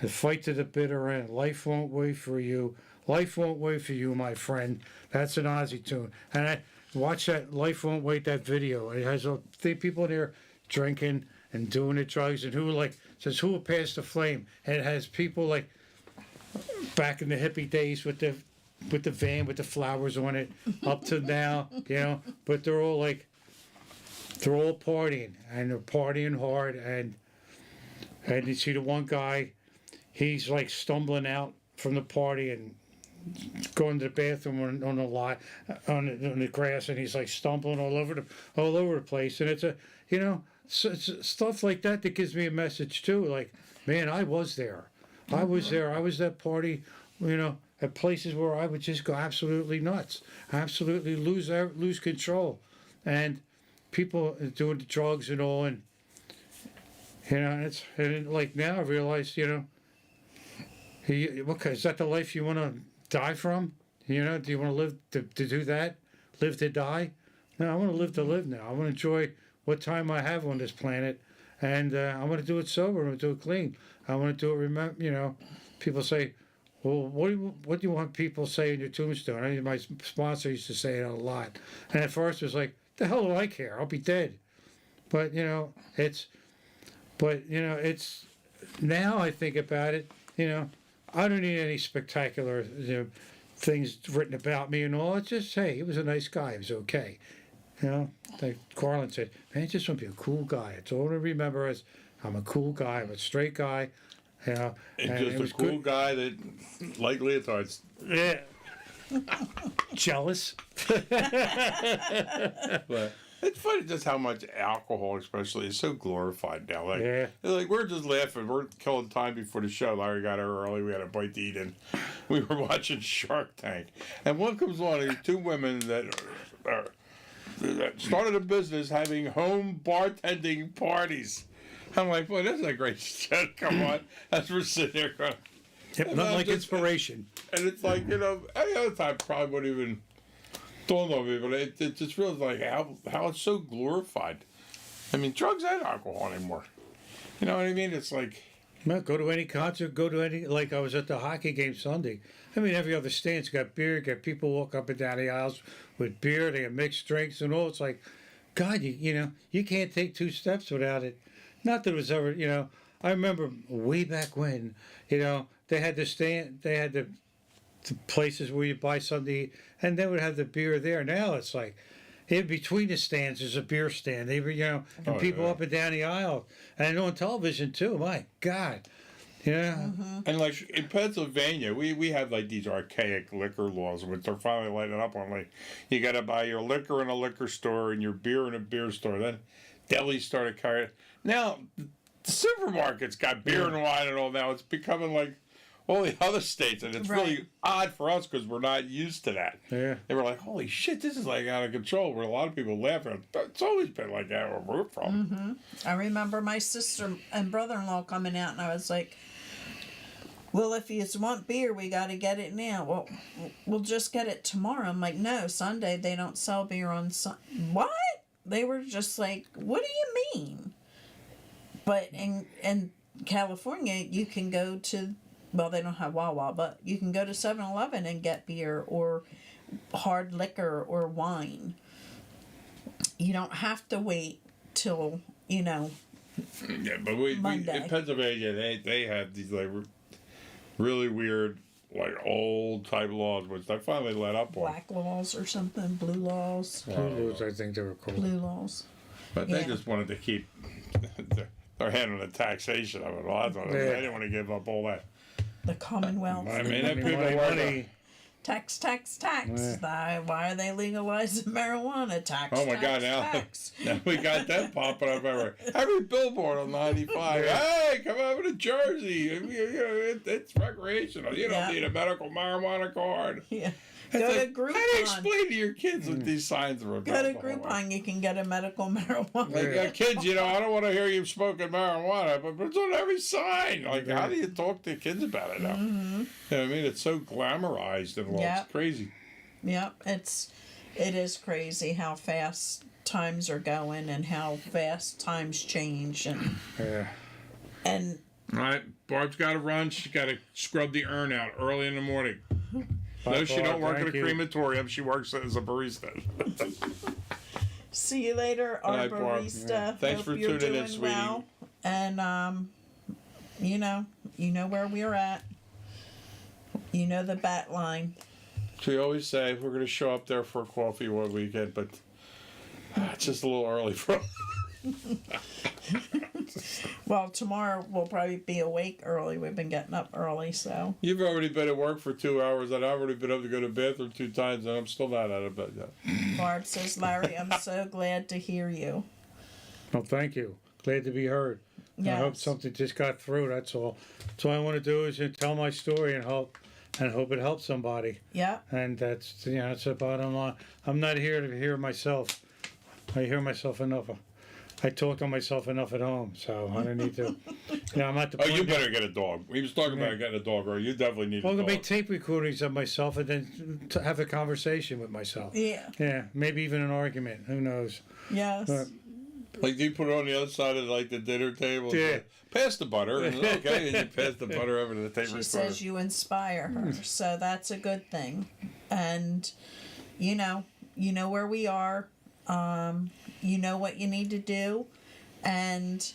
And fight to the bitter end. Life won't wait for you. Life won't wait for you, my friend. That's an Ozzy tune. And I watch that Life Won't Wait, that video. It has people in there drinking and doing the drugs, and who like says who will pass the flame. And it has people like back in the hippie days with the van with the flowers on it, up to now, you know. But they're all partying, and they're partying hard, and you see the one guy, he's like stumbling out from the party and going to the bathroom on the lot on the grass, and he's like stumbling all over the place, and it's it's stuff like that that gives me a message too. Like, man, I was there. I was there. I was that party, you know, at places where I would just go absolutely nuts, absolutely lose control, and people doing the drugs and all, and you know, and like now I realize, you know, okay, is that the life you want to die from? You know, do you want to live to do that, live to die? No, I want to live to live now. I want to enjoy what time I have on this planet, and I want to do it sober. I want to do it clean. I want to do it. Remember, you know, people say, well, what do you want people say in your tombstone? I mean, my sponsor used to say it a lot, and at first it was like, the hell do I care? I'll be dead. But you know, it's now I think about it. You know, I don't need any spectacular things written about me and all. It's just, hey, he was a nice guy. He was okay. You know, like Carlin said, man, I just want to be a cool guy. It's all to remember as I'm a cool guy. I'm a straight guy. You know, And just a cool guy that like leotards. Yeah. Jealous. But it's funny just how much alcohol, especially, is so glorified now. Like, Yeah. like we're just laughing. We're killing time before the show. Larry got here early. We had a bite to eat, and we were watching Shark Tank. And one comes on, these two women that started a business having home bartending parties. I'm like, boy, this is a great shit. Come on. As we're sitting there going, Yep, not like inspiration. and it's like, you know, any other time probably wouldn't even dawn on me, but it just feels like how it's so glorified. I mean, drugs and alcohol anymore. You know what I mean? It's like, No, go to any concert, go to any, like I was at the hockey game Sunday. I mean, every other stand's got beer, got people walk up and down the aisles with beer, they have mixed drinks and all. It's like, God, you know, you can't take two steps without it. Not that it was ever, you know, I remember way back when, you know, they had the places where you buy something to eat, and they would have the beer there. Now it's like, in between the stands is a beer stand. They were, you know, and people yeah. up and down the aisle. And on television too, my God. Yeah. and like in Pennsylvania, we have like these archaic liquor laws, which they're finally lighting up on. Like, you got to buy your liquor in a liquor store and your beer in a beer store. Then delis started carrying. Now the supermarkets got beer and wine and all. Now it's becoming like all the other states, and it's really Right. odd for us because we're not used to that. Yeah. They were like, holy shit, this is like out of control. Where a lot of people laughing. It's always been like that where we're from. I remember my sister and brother-in-law coming out, and I was like, well, if you want beer, we got to get it now. Well, we'll just get it tomorrow. I'm like, no, Sunday they don't sell beer on Sunday. What? They were just like, what do you mean? But in California, you can go to, well, they don't have Wawa, but you can go to 7-Eleven and get beer or hard liquor or wine. You don't have to wait till, you know, Yeah, but we Monday. in Pennsylvania, they have these like really weird, like old type laws, which they finally let up on. black laws or something, blue laws, Hulu's, I think they were called. blue laws. But they Yeah. just wanted to keep their hand on the taxation of it. Well, that's what Yeah. they didn't want to give up all that. The Commonwealth. I mean, if Money, people money, work money. Tax, tax, tax. Yeah. Why are they legalizing marijuana? Tax, Oh my tax, God! Now, tax. now we got that popping up every billboard on 95. Hey, come over to Jersey. It's recreational. You don't Yeah. need a medical marijuana card. Yeah. It's Go to like, how do you Groupon. explain to your kids what these signs are about? Go to by the way? Groupon, you can get a medical marijuana. Like, kids, I don't want to hear you smoking marijuana, but it's on every sign. Like, how do you talk to kids about it now? Mm-hmm. You know what I mean? It's so glamorized and Yeah. it's crazy. Yep, it is crazy how fast times are going and how fast times change Yeah. and All right, Barb's got to run. She's got to scrub the urn out early in the morning. Bye, No, she Barb, don't work at a thank you. crematorium. She works as a barista. see you later, our Night, Barb. barista. Yeah. Thanks Hope for you're tuning in, doing sweetie. well. And you know where we're at. You know the bat line. She always say we're going to show up there for coffee one weekend, but it's just a little early for us. Well, tomorrow we'll probably be awake early. We've been getting up early, so You've already been at work for 2 hours, and I've already been able to go to the bathroom 2 times, and I'm still not out of bed yet. Barb says, Larry, I'm so glad to hear you. Well, thank you. Glad to be heard. I hope Yes. something just got through. That's all. That's all I want to do is tell my story and hope it helps somebody. Yep. And that's that's the bottom line. I'm not here to hear myself. I hear myself enough. I talk to myself enough at home, so I don't need to. I'm at the Oh, point you now- better get a dog. We was talking about getting a dog, or you definitely need Well, a I'm dog. gonna make tape recordings of myself and then to have a conversation with myself. Yeah. Yeah, maybe even an argument. Who knows? Yes. Like, do you put it on the other side of like the dinner table? and Yeah. say, pass the butter. And, okay, and you pass the butter over to the tape She recorder. says you inspire her, so that's a good thing. And you know where we are. You know what you need to do, and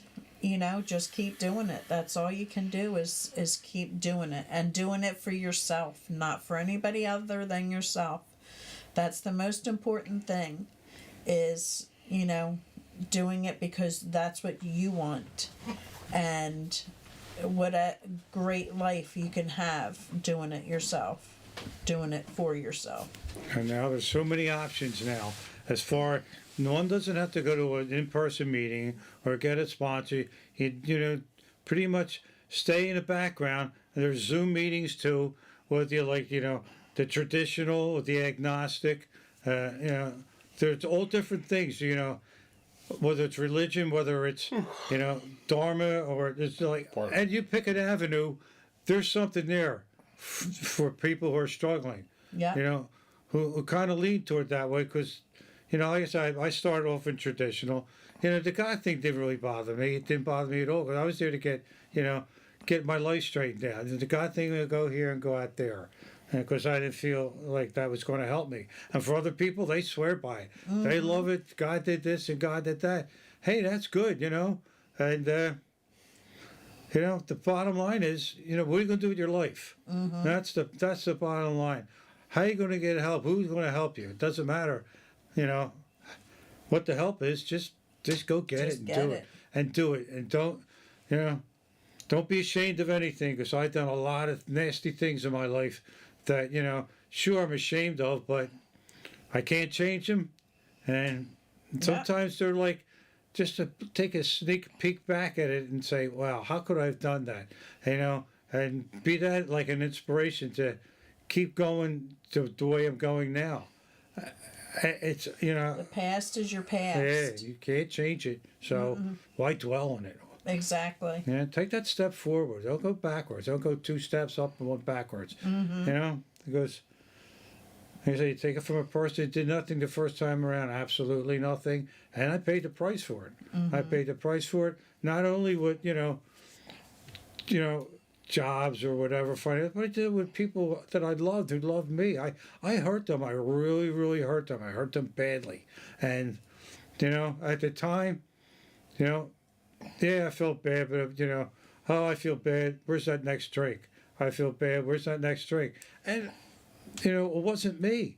just keep doing it. That's all you can do is keep doing it and doing it for yourself, not for anybody other than yourself. That's the most important thing. Is doing it because that's what you want, and what a great life you can have doing it yourself, doing it for yourself. And now there's so many options now. As far, no one doesn't have to go to an in-person meeting or get a sponsor. You pretty much stay in the background. And there's Zoom meetings too, whether you like the traditional or the agnostic. There's all different things. Whether it's religion, whether it's dharma, or it's like, and you pick an avenue. There's something there for people who are struggling. Yeah. Who kind of lean toward that way because, like I said, I started off in traditional. The God thing didn't really bother me. It didn't bother me at all because I was there to get my life straightened out. The God thing would go here and go out there. Because I didn't feel like that was going to help me. And for other people, they swear by it. Mm-hmm. They love it. God did this and God did that. Hey, that's good, And, the bottom line is, what are you going to do with your life? Mm-hmm. That's the bottom line. How are you going to get help? Who's going to help you? It doesn't matter, what the help is. Just go get it and do it. And do it. And don't be ashamed of anything because I've done a lot of nasty things in my life that, sure I'm ashamed of, but I can't change them. And sometimes they're like, just to take a sneak peek back at it and say, wow, how could I have done that? And be that like an inspiration to keep going to the way I'm going now. It's, The past is your past. yeah, you can't change it. So why dwell on it? Exactly. Yeah, take that step forward. Don't go backwards. Don't go 2 steps up and 1 backwards. Because like I say, you take it from a person that did nothing the first time around, absolutely nothing, and I paid the price for it. I paid the price for it, not only with jobs or whatever, finance, but I did it with people that I loved who loved me. I hurt them. I really, really hurt them. I hurt them badly, and at the time, yeah, I felt bad, but oh, I feel bad. Where's that next drink? I feel bad. Where's that next drink? And it wasn't me.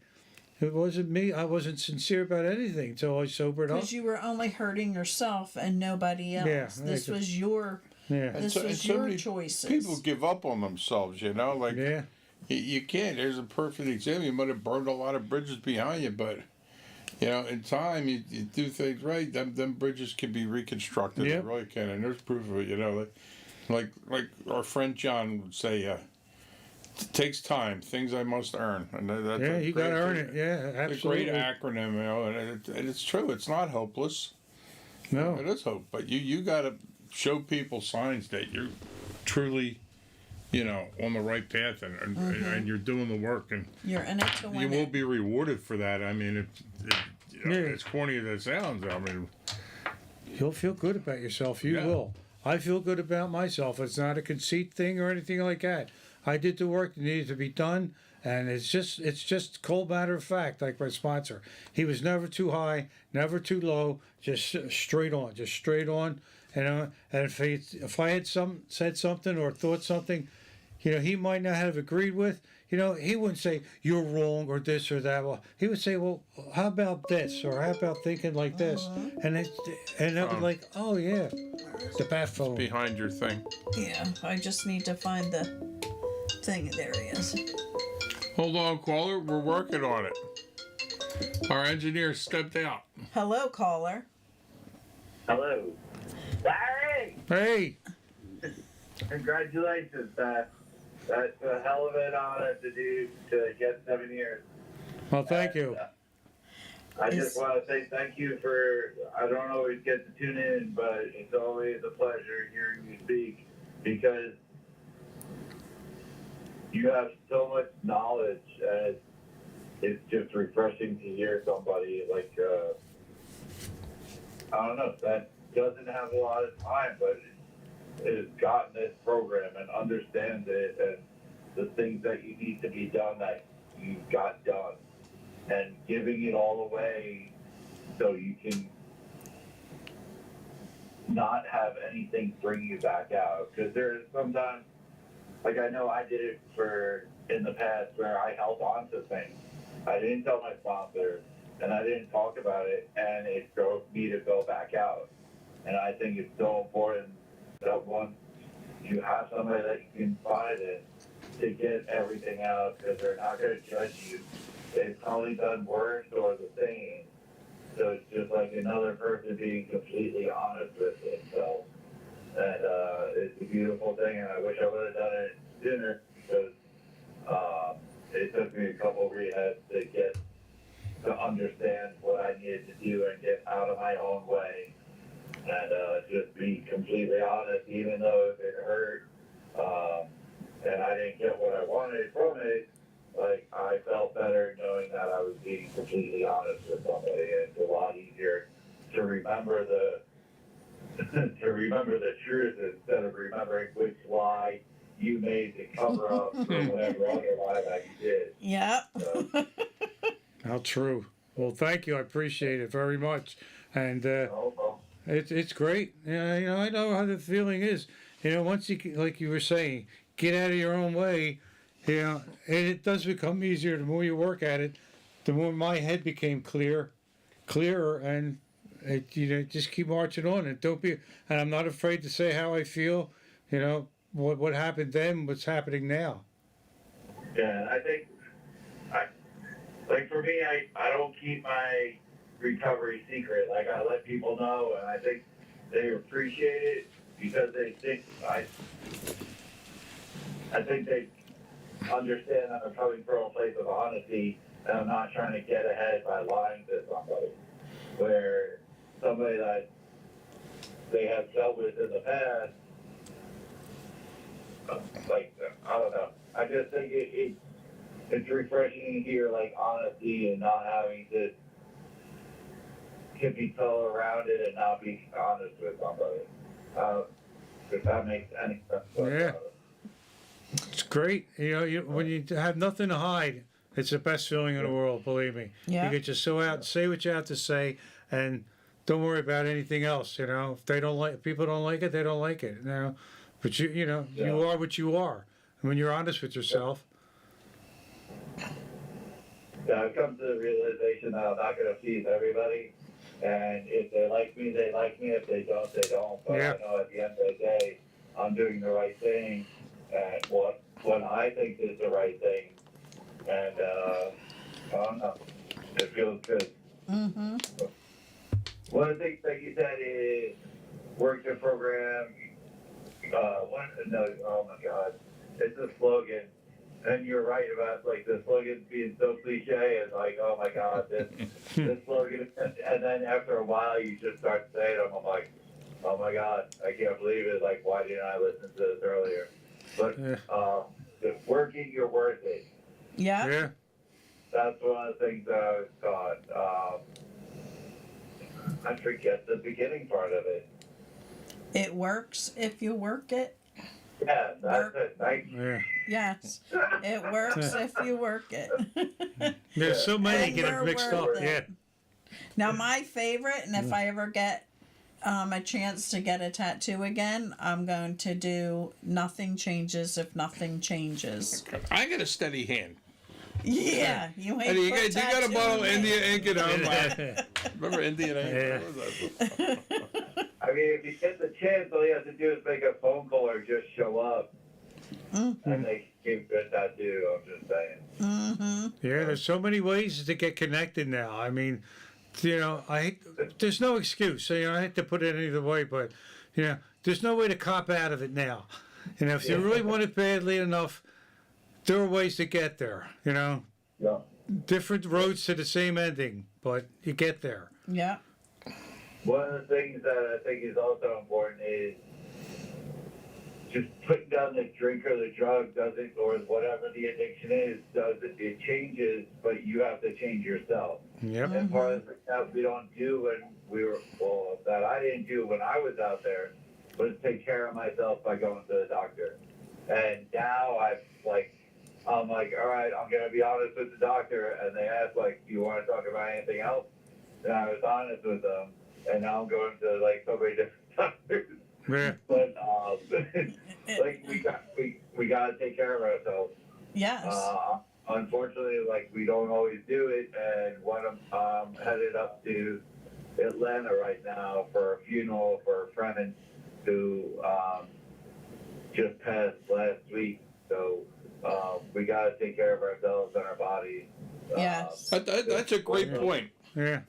It wasn't me. I wasn't sincere about anything until I sobered up. Because you were only hurting yourself and nobody else. Yeah, This was your Yeah. this was so your many choices. People give up on themselves, like Yeah. You can't. There's a perfect example. You might have burned a lot of bridges behind you, but you know, in time, you do things right. Them bridges can be reconstructed. Yep. They really can, and there's proof of it. You know, like our friend John would say, it takes time. Things I must earn, and that's Yeah, a you great got to earn thing. it. Yeah, It's a absolutely. great acronym, you know, and it's true. It's not hopeless. No. It is hope, but you got to show people signs that you're truly, you know, on the right path and you're doing the work, and You're in it to you win will it. be rewarded for that. I mean, you know, Yeah. as corny as it sounds, I mean, You'll feel good about yourself. You Yeah. will. I feel good about myself. It's not a conceit thing or anything like that. I did the work that needed to be done, and it's just cold matter of fact. Like my sponsor, he was never too high, never too low, just straight on, just straight on. And if I had said something or thought something, you know, he might not have agreed with. You know, he wouldn't say you're wrong or this or that. Well, he would say, well, how about this or how about thinking like this? And I was like, oh yeah, the bat phone. behind your thing. Yeah, I just need to find the thing. There he is. Hold on, caller. We're working on it. Our engineer stepped out. Hello, caller. Hello. Larry! Hey, Congratulations. That's a hell of an honor to do to get 7 years. well, thank you. I just want to say thank you for, I don't always get to tune in, but it's always a pleasure hearing you speak because you have so much knowledge and it's just refreshing to hear somebody like, I don't know, that doesn't have a lot of time, but has gotten this program and understands it and the things that you need to be done that you got done and giving it all away so you can not have anything bring you back out. Because there's sometimes, like I know I did it in the past where I held on to things. I didn't tell my sponsor and I didn't talk about it and it drove me to go back out. And I think it's so important that once you have somebody that you can confide in to get everything out because they're not going to judge you. They've probably done worse or the same. So it's just like another person being completely honest with themselves. And it's a beautiful thing, and I wish I would have done it sooner because it took me a couple of rehabs to understand what I needed to do and get out of my own way. And just be completely honest, even though it hurt, and I didn't get what I wanted from it. Like I felt better knowing that I was being completely honest with somebody. And it's a lot easier to remember the truth instead of remembering which lie you made to cover up for whatever other lie that you did. Yep. So, How true. Well, thank you. I appreciate it very much. And it's great. Yeah, you know, I know how the feeling is. You know, once you, like you were saying, get out of your own way, you know, and it does become easier the more you work at it. The more my head became clearer, and you know, just keep marching on and don't be. And I'm not afraid to say how I feel. You know, what happened then, what's happening now. Yeah, I think, like for me, I don't keep my recovery secret. Like I let people know, and I think they appreciate it because they think I think they understand that I'm coming from a place of honesty, and I'm not trying to get ahead by lying to somebody. Where somebody that they have dealt with in the past, like I don't know. I just think it's refreshing to hear like honesty and not having to tiptoe around it and not be honest with somebody. If that makes any sense. Yeah. It's great. You know, when you have nothing to hide, it's the best feeling in the world, believe me. Yeah. You get just so out, say what you have to say, and don't worry about anything else, you know. If they don't like, people don't like it, they don't like it, you know. But you know, Yeah. you are what you are. And when you're honest with yourself, Yeah, I've come to the realization that I'm not going to please everybody. And if they like me, they like me. If they don't, they don't. But Yeah. I know at the end of the day, I'm doing the right thing. And what what I think is the right thing, and I don't know, it feels good. Mm-hmm. One of the things that you said is work the program. Oh my God, it's a slogan, and you're right about like the slogan being so cliche. And like, oh my God, this slogan, and then after a while, you just start saying them. I'm like, oh my God, I can't believe it. Like, why didn't I listen to this earlier? But if working, you're worth it. Yeah. Yeah. That's one of the things that I was taught. I forget the beginning part of it. It works if you work it. Yeah, that's it. Thank you. Yeah. Yes, it works if you work it. There's so many And get they're it mixed up. worth Yeah. it. Now, my favorite, and if I ever get a chance to get a tattoo again, I'm going to do nothing changes if nothing changes. I got a steady hand. Yeah, you ain't And you put got a tattoo bottle of on me. India ink at home. Yeah. Remember Indian ink? Yeah. What was that? I mean, if you get the chance, all you have to do is make a phone call or just show up, and they give you a tattoo. I'm just saying. Mm-hmm. Yeah, there's so many ways to get connected now. I mean, you know, there's no excuse. So, you know, I hate to put it either way, but, you know, there's no way to cop out of it now. You know, if you really want it badly enough, there are ways to get there, you know. Yeah. Different roads to the same ending, but you get there. Yeah. One of the things that I think is also important is just putting down the drink or the drug doesn't, or whatever the addiction is, it changes, but you have to change yourself. Yep. And part of the that we don't do when we were, well, that I didn't do when I was out there, was take care of myself by going to the doctor. And now I'm like, all right, I'm going to be honest with the doctor. And they ask, like, do you want to talk about anything else? And I was honest with them. And now I'm going to, like, so many different doctors. Yeah. But, like, we got to take care of ourselves. Yes. Unfortunately, like, we don't always do it. And when I'm headed up to Atlanta right now for a funeral for a friend who just passed last week. So we got to take care of ourselves and our bodies. Yes. That's a great point. Yeah.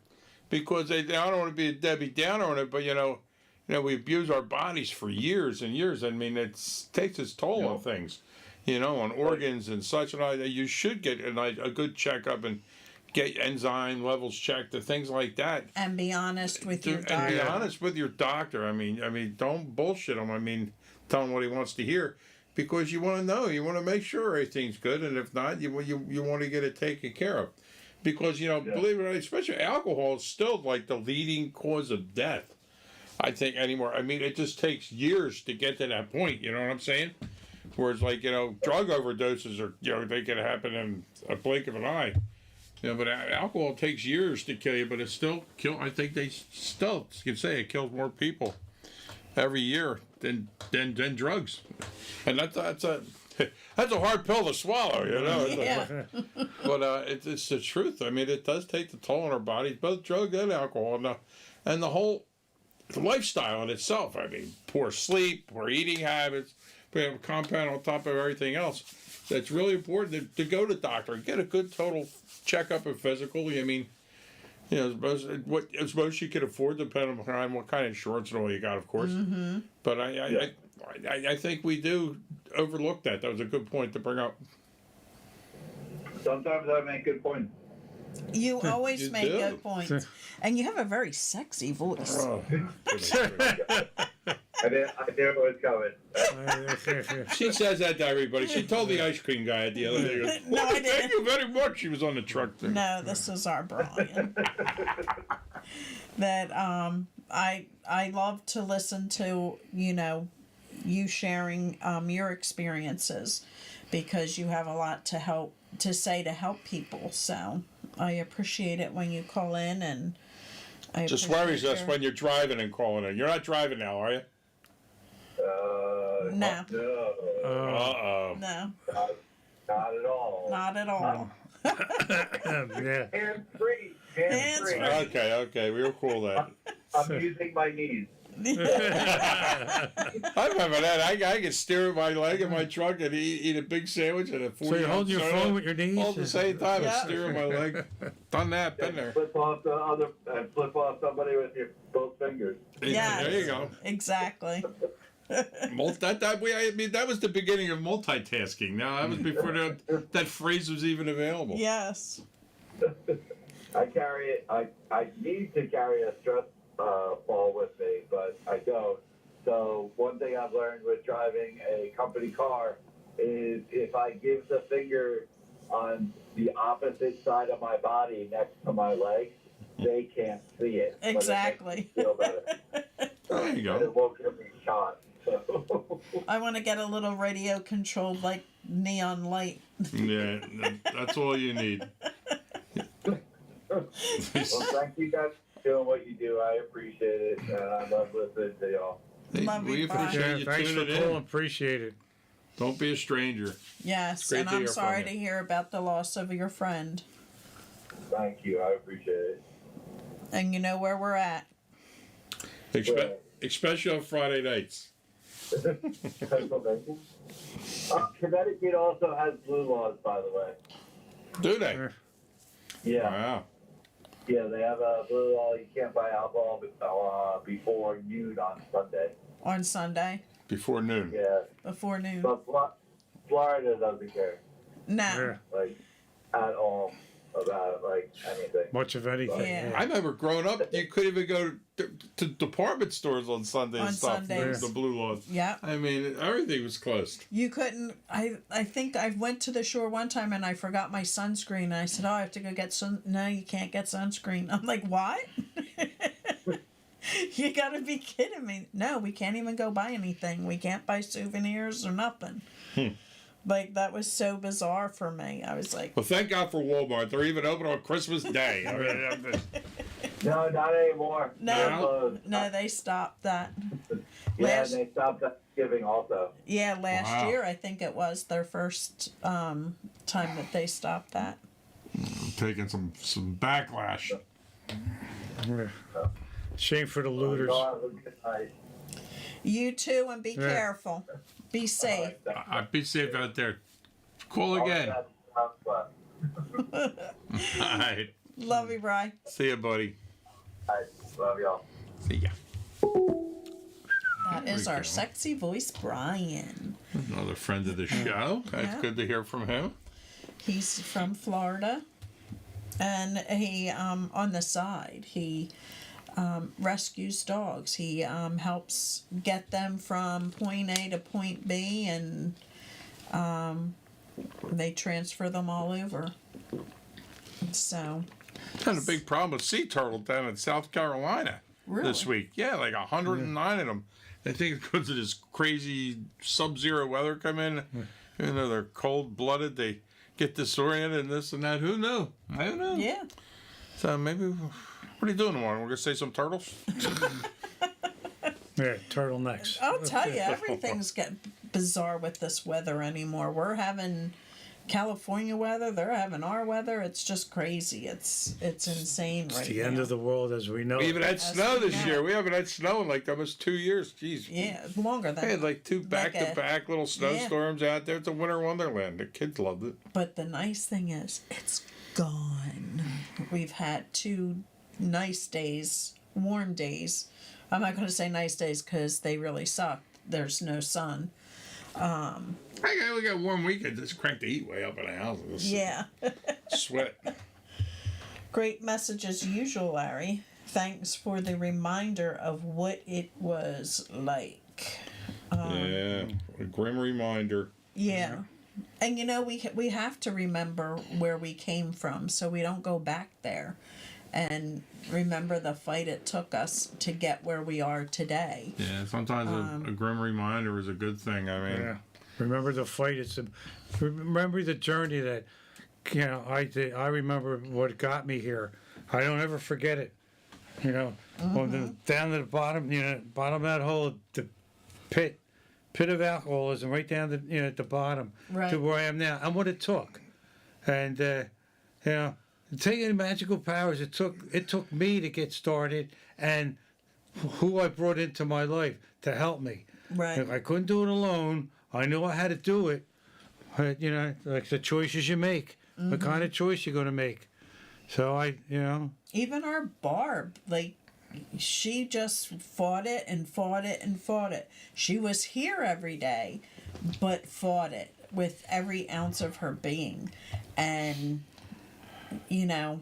Because I don't want to be a Debbie Downer on it, but you know, we abuse our bodies for years and years. I mean, it takes its toll on things, you know, on organs and such. And you should get a good checkup and get enzyme levels checked and things like that. And be honest with your And doctor. be honest with your doctor. I mean, don't bullshit him. I mean, tell him what he wants to hear, because you want to know. You want to make sure everything's good, and if not, you want to get it taken care of. Because, you know, believe it or not, especially alcohol is still like the leading cause of death, I think, anymore. I mean, it just takes years to get to that point, you know what I'm saying? Whereas, like, you know, drug overdoses are, you know, they can happen in a blink of an eye. You know, but alcohol takes years to kill you, but it still I think they still can say it kills more people every year than drugs. And that's a hard pill to swallow, you know. Yeah. But it's the truth. I mean, it does take the toll on our bodies, both drugs and alcohol, and the whole lifestyle in itself. I mean, poor sleep, poor eating habits, we have a compound on top of everything else. That's really important to go to the doctor and get a good total checkup and physical. I mean, you know, as most you can afford, depending on what kind of insurance and all you got, of course. Mm-hmm. But I think we do overlook that. That was a good point to bring up. Sometimes I make good points. You always You make do. good points. And you have a very sexy voice. Oh, I knew it was coming. she says that to everybody. She told the ice cream guy at the other day. He goes, No, I "Thank didn't. you very much." She was on the truck there. No, this is our Brian. That I love to listen to, you know, you sharing your experiences, because you have a lot to say to help people. So I appreciate it when you call in, and I Just appreciate worries us your- when you're driving and calling in. You're not driving now, are you? No. No, Uh-oh. No, not at all. not at all. Yeah. Hands free. Hands-free. Okay, we were cool then. I'm using my knees. I remember that. I could steer with my leg in my truck and eat a big sandwich and a 40 So you're holding your phone with your knees? all at the same time Yeah. and steer with my leg. Done that, been there. Flip off the other and flip off somebody with your both fingers. Yes. There you go. Exactly. That was the beginning of multitasking. Now that was before that phrase was even available. Yes. I carry it. I need to carry a stress ball with me, but I don't. So one thing I've learned with driving a company car is if I give the finger on the opposite side of my body next to my leg, they can't see it. but it makes Exactly. me feel better. There you And go. it won't give me shot. So. I want to get a little radio controlled like neon light. Yeah, that's all you need. Well, thank you guys for doing what you do. I appreciate it, and I love listening to y'all. Love We you, Brian. appreciate Yeah, you thanks for tuning calling. in. Appreciate it. Don't be a stranger. Yes, great and to I'm hear from sorry you. to hear about the loss of your friend. Thank you. I appreciate it. And you know where we're at. Especially on Friday nights. Pennsylvania. Connecticut also has blue laws, by the way. Do they? Yeah, Wow. yeah, they have a blue law. You can't buy alcohol before noon on Sunday. On Sunday, Before noon. Yeah, before noon. but Florida doesn't care, No. Yeah. like, at all about like anything. Much of anything. Yeah. I remember growing up, you couldn't even go to department stores on Sunday On and stuff. Sundays. The blue laws. Yeah. I mean, everything was closed. You couldn't. I think I went to the shore one time and I forgot my sunscreen. And I said, "Oh, I have to go get sun." No, you can't get sunscreen. I'm like, "What? You gotta be kidding me!" No, we can't even go buy anything. We can't buy souvenirs or nothing. Like that was so bizarre for me. I was like, Well, thank God for Walmart. They're even open on Christmas Day. I mean, No, not anymore. No. They're closed. "No, they stopped that." Yeah, last- and they stopped Thanksgiving also. Yeah, last Wow. year I think it was their first time that they stopped that. taking some backlash. Yeah. Shame for the looters. Y'all have a good night. You too, and be Yeah. careful. Be safe. I'd be safe out there. Call again. All right. Love you, Bri. See ya, buddy. Love y'all. See ya. That is we our go. sexy voice, Brian. Another friend of the show. That's Yeah. good to hear from him. He's from Florida, and he on the side he rescues dogs. He helps get them from point A to point B, and they transfer them all over. So Had a big problem with sea turtle down in South Carolina this Really? week. Yeah, like 109 of them. I think it's because of this crazy sub-zero weather come in. You know, they're cold-blooded. They get disoriented and this and that. Who knew? I don't know. yeah, So maybe, what are you doing tomorrow? We're going to say some turtles? Yeah, turtlenecks. I'll tell you, everything's getting bizarre with this weather anymore. We're having California weather. They're having our weather. It's just crazy. It's insane right It's the now. end of the world as we know We it. even had As snow we this know. year. We haven't had snow in like almost 2 years. Jeez. Yeah, longer than They had like two back-to-back little snowstorms out there. It's a winter wonderland. The kids loved it. But the nice thing is, it's gone. We've had 2 nice days, warm days. I'm not going to say nice days because they really suck. There's no sun. We got warm weekend. Just crank the heat way up in the house. and just Yeah. Sweat. Great message as usual, Larry. Thanks for the reminder of what it was like. Yeah. A grim reminder. Yeah. And you know, we have to remember where we came from so we don't go back there. And remember the fight it took us to get where we are today. Yeah, sometimes a grim reminder is a good thing. I mean, Yeah. Remember the fight. Remember the journey that, you know, I did. I remember what got me here. I don't ever forget it. You know, down to the bottom, you know, bottom of that hole, the pit of alcoholism, right down to, you know, at the bottom Right. to where I am now, and what it took. And you know, taking magical powers, it took me to get started, and who I brought into my life to help me. Right. If I couldn't do it alone, I knew I had to do it. You know, like the choices you make, what kind of choice you're going to make. So Even our Barb, like, she just fought it and fought it and fought it. She was here every day, but fought it with every ounce of her being. And, you know,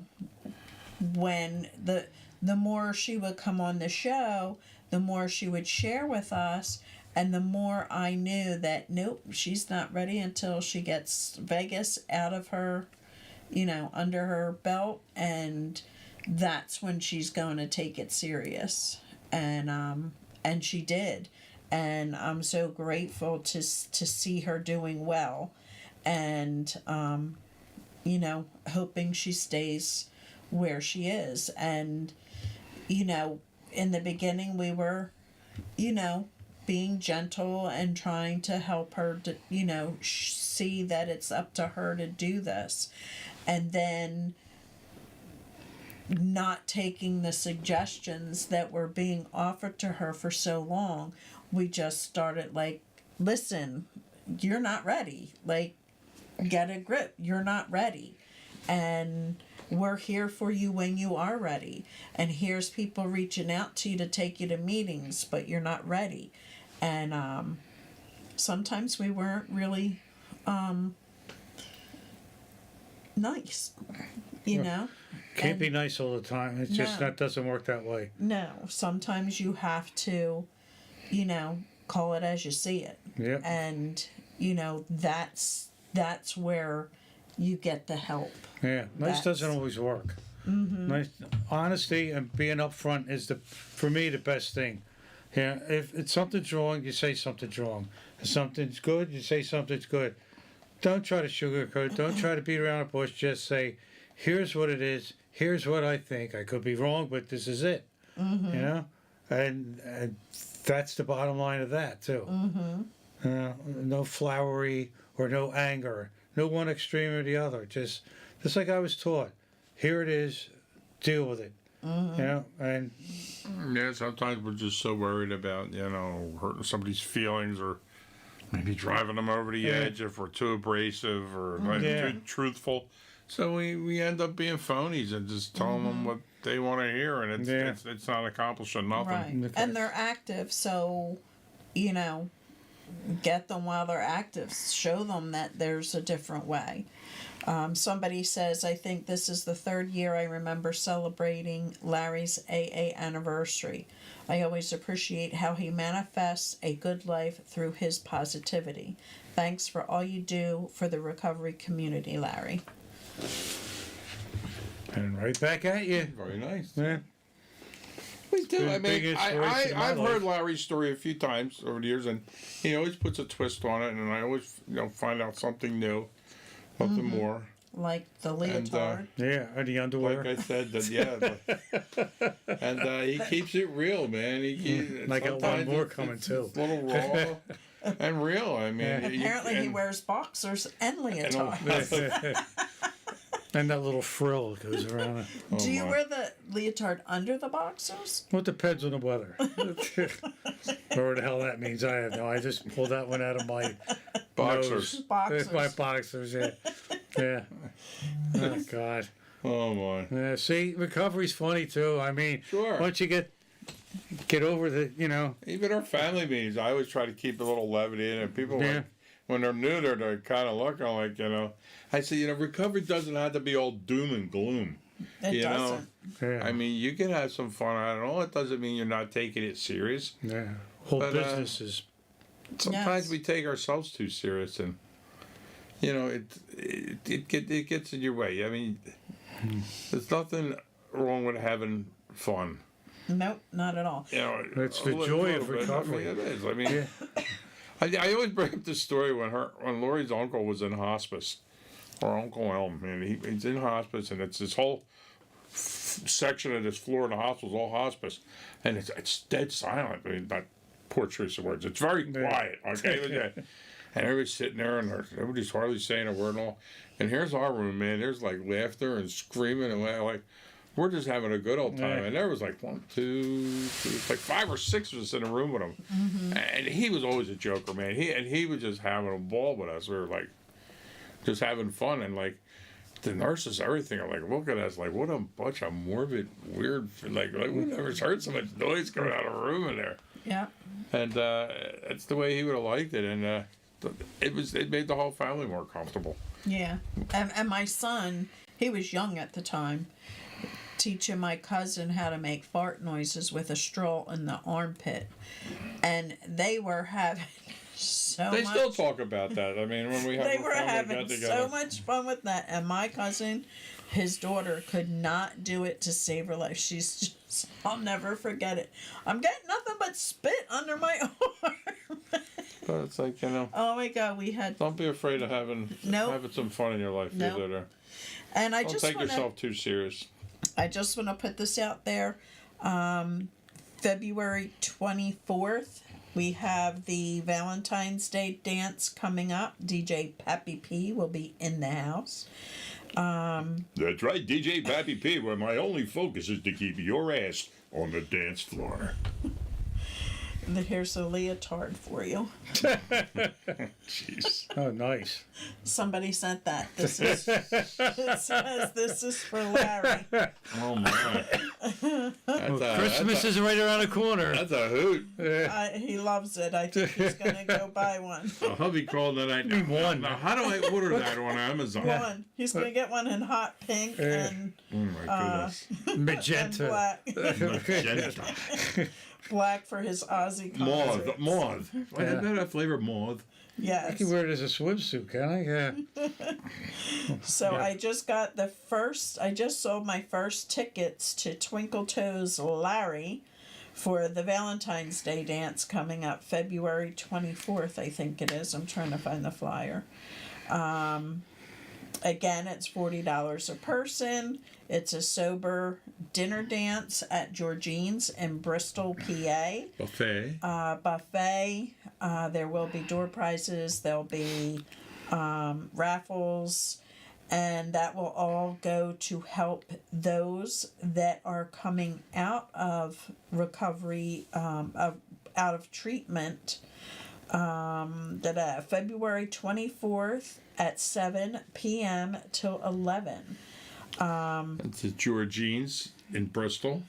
when the more she would come on the show, the more she would share with us, and the more I knew that, nope, she's not ready until she gets Vegas out of her, you know, under her belt, and that's when she's going to take it serious. And she did. And I'm so grateful to see her doing well, and, you know, hoping she stays where she is. And, you know, in the beginning we were, you know, being gentle and trying to help her to, you know, see that it's up to her to do this. And then not taking the suggestions that were being offered to her for so long, we just started like, listen, you're not ready. Like, get a grip. You're not ready. And we're here for you when you are ready. And here's people reaching out to you to take you to meetings, but you're not ready. And sometimes we weren't really nice, you know? can't be nice all the time. It's just No. that doesn't work that way. No, sometimes you have to, you know, call it as you see it. Yeah. And, you know, that's where you get the help. Yeah, nice That's- doesn't always work. Nice, honesty and being upfront is for me the best thing. Yeah, if it's something's wrong, you say something's wrong. If something's good, you say something's good. Don't try to sugarcoat. Don't try to beat around the bush. Just say, here's what it is. Here's what I think. I could be wrong, but this is it. You know, and that's the bottom line of that too. No flowery or no anger. No one extreme or the other. Just like I was taught. Here it is. Deal with it. You know, and Yeah, sometimes we're just so worried about, you know, hurting somebody's feelings or maybe driving them over the edge if we're too abrasive or not Yeah. too truthful. So we end up being phonies and just telling them what they want to hear, and it's not accomplishing nothing. Right. And they're active, so, you know, get them while they're active. Show them that there's a different way. Somebody says, I think this is the third year I remember celebrating Larry's AA anniversary. I always appreciate how he manifests a good life through his positivity. Thanks for all you do for the recovery community, Larry. and right back at you. Very nice. Yeah. We do. Been I a big mean, inspiration in my I've heard life. Larry's story a few times over the years, and he always puts a twist on it, and I always, you know, find out something new, something more. Like the leotard. Yeah, or the underwear. Like I said, that and he keeps it real, man. I got one sometimes more it's coming, a too. little raw and real. I mean, Yeah. Apparently he wears boxers and leotards. And that little frill that goes around it. Do you my. wear the leotard under the boxers? Well, it depends on the weather. Or what the hell that means, I have no. I just pulled that one out of my Boxers. nose. Boxers. My boxers, yeah. Yeah. Oh, God. Oh my. Yeah, see, recovery's funny, too. I mean, Sure. once you get over the, you know. Even our family meetings, I always try to keep a little levity in it. People Yeah. like, when they're new, they're kind of looking like, you know. I say, you know, recovery doesn't have to be all doom and gloom. It You know? doesn't. Yeah. I mean, you can have some fun out of it. All it doesn't mean you're not taking it serious. Yeah. Whole But, business is. Sometimes Yes. we take ourselves too serious, and you know, it gets in your way. I mean, there's nothing wrong with having fun. Nope, not at all. You know, It's the a joy little of bit. recovery. I mean, it is. I mean, Yeah. I always bring up this story when Lori's uncle was in hospice, or Uncle Elm, and he's in hospice, and it's this whole section of this floor in the hospital is all hospice, and it's dead silent. I mean, not poor choice of words. It's very quiet. Okay, and everybody's sitting there, and everybody's hardly saying a word and all. And here's our room, man. There's like laughter and screaming and like we're just having a good old time. Yeah. And there was like one, two, three, like 5 or 6 of us in a room with him. And he was always a joker, man. He was just having a ball with us. We were like, just having fun. And like, the nurses, everything are like, look at us, like, what a bunch of morbid, weird, like we never heard so much noise coming out of a room in there. Yeah. And that's the way he would have liked it. And it made the whole family more comfortable. Yeah. And my son, he was young at the time, teaching my cousin how to make fart noises with a straw in the armpit. And they were having They still talk about that. I mean, when we have they a were family having get-together. so much fun with that. And my cousin, his daughter, could not do it to save her life. She's just, I'll never forget it. I'm getting nothing but spit under my arm. But it's like, you know, Oh my God, we had, don't be afraid of having some fun in your life Nope. either. and I Don't just take want to. yourself too serious. I just want to put this out there. February 24th, we have the Valentine's Day dance coming up. DJ Pappy P will be in the house. That's right, DJ Pappy P, where my only focus is to keep your ass on the dance floor. Here's a leotard for you. Jeez. Oh, nice. Somebody sent that. This is it says this is for Larry. Oh, my. Christmas is right around the corner. That's a hoot. He loves it. I think he's gonna go buy one. A hubby called tonight. Need one. Now, how do I order that on Amazon? One. He's gonna get one in hot pink and Oh, my goodness. and Magenta. black. Magenta. Black for his Aussie concerts. Mauve. Why didn't that have flavor mauve? I Yes. can wear it as a swimsuit, can I? Yeah. So I just got I just sold my first tickets to Twinkle Toes Larry for the Valentine's Day dance coming up February 24th, I think it is. I'm trying to find the flyer. Again, it's $40 a person. It's a sober dinner dance at Georgine's in Bristol, PA. Buffet. Buffet. There will be door prizes. There'll be raffles, and that will all go to help those that are coming out of recovery, out of treatment. February 24th at 7 p.m. till 11. It's at Georgine's in Bristol.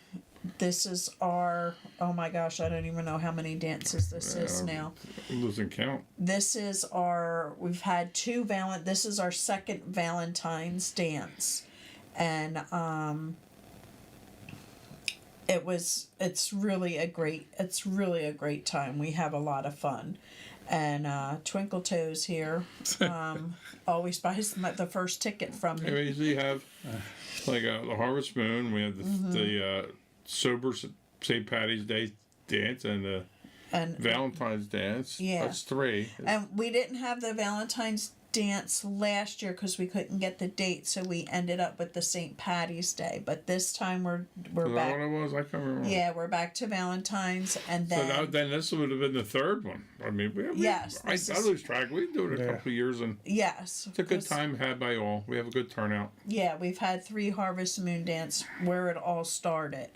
This is our, oh my gosh, I don't even know how many dances this is now. I'm losing count. This is we've had this is our second Valentine's dance. And it's really a great time. We have a lot of fun. And Twinkle Toes here always buys the first ticket from me. We usually have like the Harvest Moon. We have the sober St. Patty's Day dance and the And Valentine's dance. Yeah. That's 3. And we didn't have the Valentine's dance last year because we couldn't get the date, so we ended up with the St. Patty's Day. But this time we're Is that back. what it was? I can't remember. Yeah, we're back to Valentine's, and So then then this would have been the 3rd one. I mean, Yes, I this is- lose track. We've been doing it a Yeah. couple of years, and yes, it's a good 'cause- time had by all. We have a good turnout. Yeah, we've had 3 Harvest Moon dance where it all started,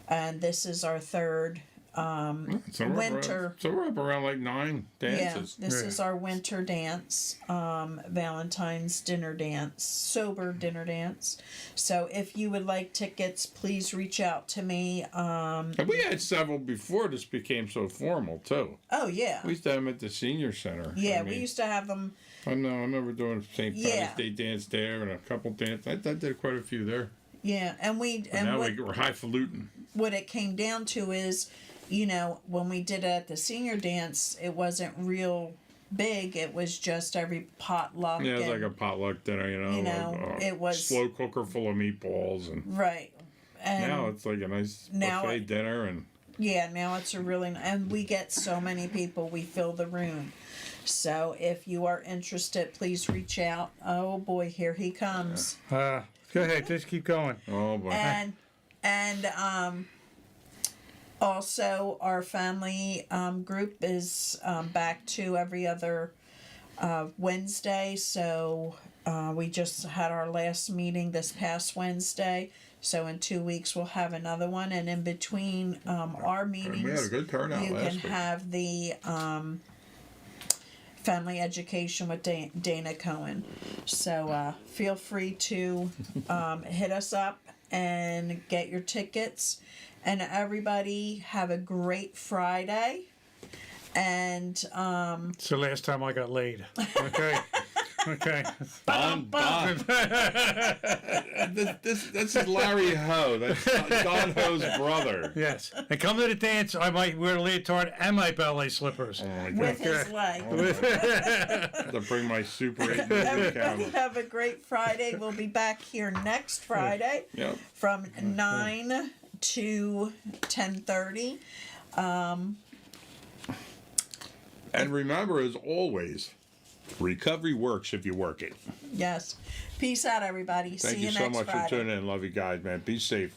and this is our 3rd So winter. We're up around like 9 dances. Yeah, this Yeah. is our winter dance, Valentine's dinner dance, sober dinner dance. So if you would like tickets, please reach out to me. And we had several before this became so formal too. Oh yeah, We used to have them at the senior center. yeah, I we mean, used to have them. I know. I remember doing St. Patty's Yeah. Day dance there and a couple dance. I did quite a few there. Yeah, and But now we're highfalutin. what it came down to is, you know, when we did it at the senior dance, it wasn't real big. It was just every potluck. Yeah, it's and- like a potluck dinner, You know, it was- slow cooker full of meatballs, and right. And now it's like a nice now buffet it- dinner, and yeah, now it's a really, and we get so many people, we fill the room. So if you are interested, please reach out. Oh boy, here he comes. Go ahead, just keep going. oh boy, And also our family group is back to every other Wednesday. So we just had our last meeting this past Wednesday. So in 2 weeks we'll have another one, and in between our And we had a meetings, good turnout you last can week. have the family education with Dana Cohen. So feel free to hit us up and get your tickets. And everybody have a great Friday. And It's the last time I got laid. Okay. Okay. Don. This is Larry Ho. That's Don Ho's brother. Yes. And come to the dance. I might wear a leotard and my ballet slippers. Oh my with God. his leg. I have to bring my Super 8 movie Everybody camera. have a great Friday. We'll be back here next Friday Yep. from 9 to 10:30. And remember, as always, recovery works if you work it. Yes. Peace out, everybody. Thank See you you so next much Friday. for tuning in. Love you guys, man. Be safe.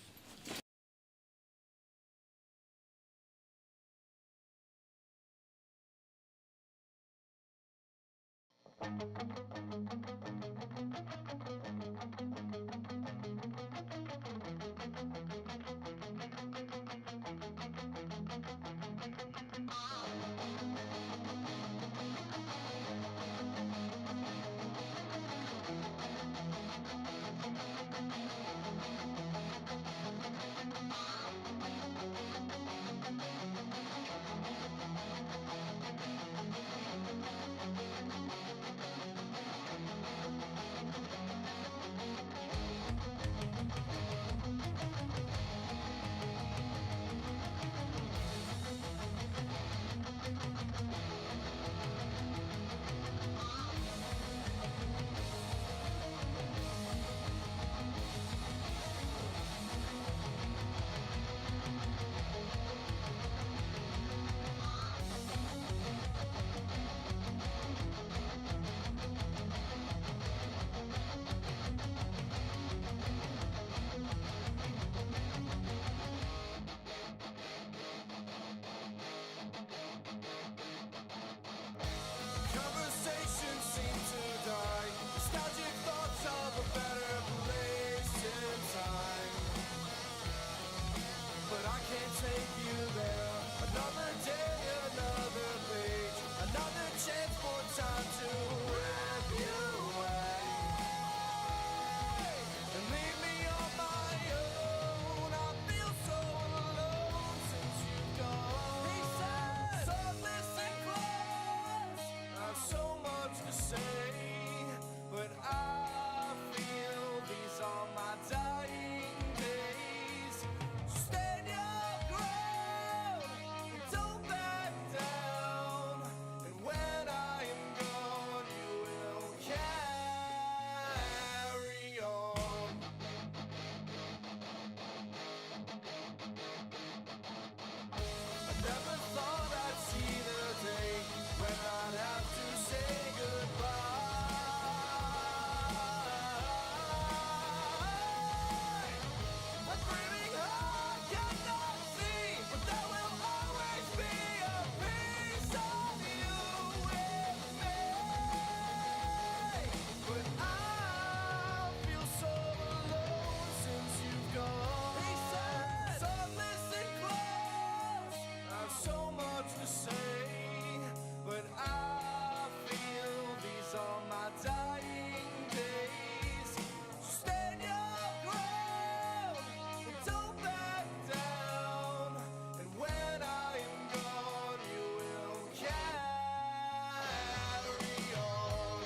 Conversations seem to die. Nostalgic thoughts of a better place in time. But I can't take you there. Another day, another page, another chance for time to rip you away and leave me on my own. I feel so alone since you've gone. Pieces, so listen close. I've so much to say, but I feel these are my dying days. Stand your ground, and don't back down. And when I am gone, you will carry on. I never thought I'd see the day when I'd have to say goodbye. I'm breathing hard, cannot see, but there will always be a piece of you with me. But I feel so alone since you've gone. So listen close. I've so much to say, but I feel these are my dying days. Stand your ground, and don't back down. And when I am gone, you will carry on.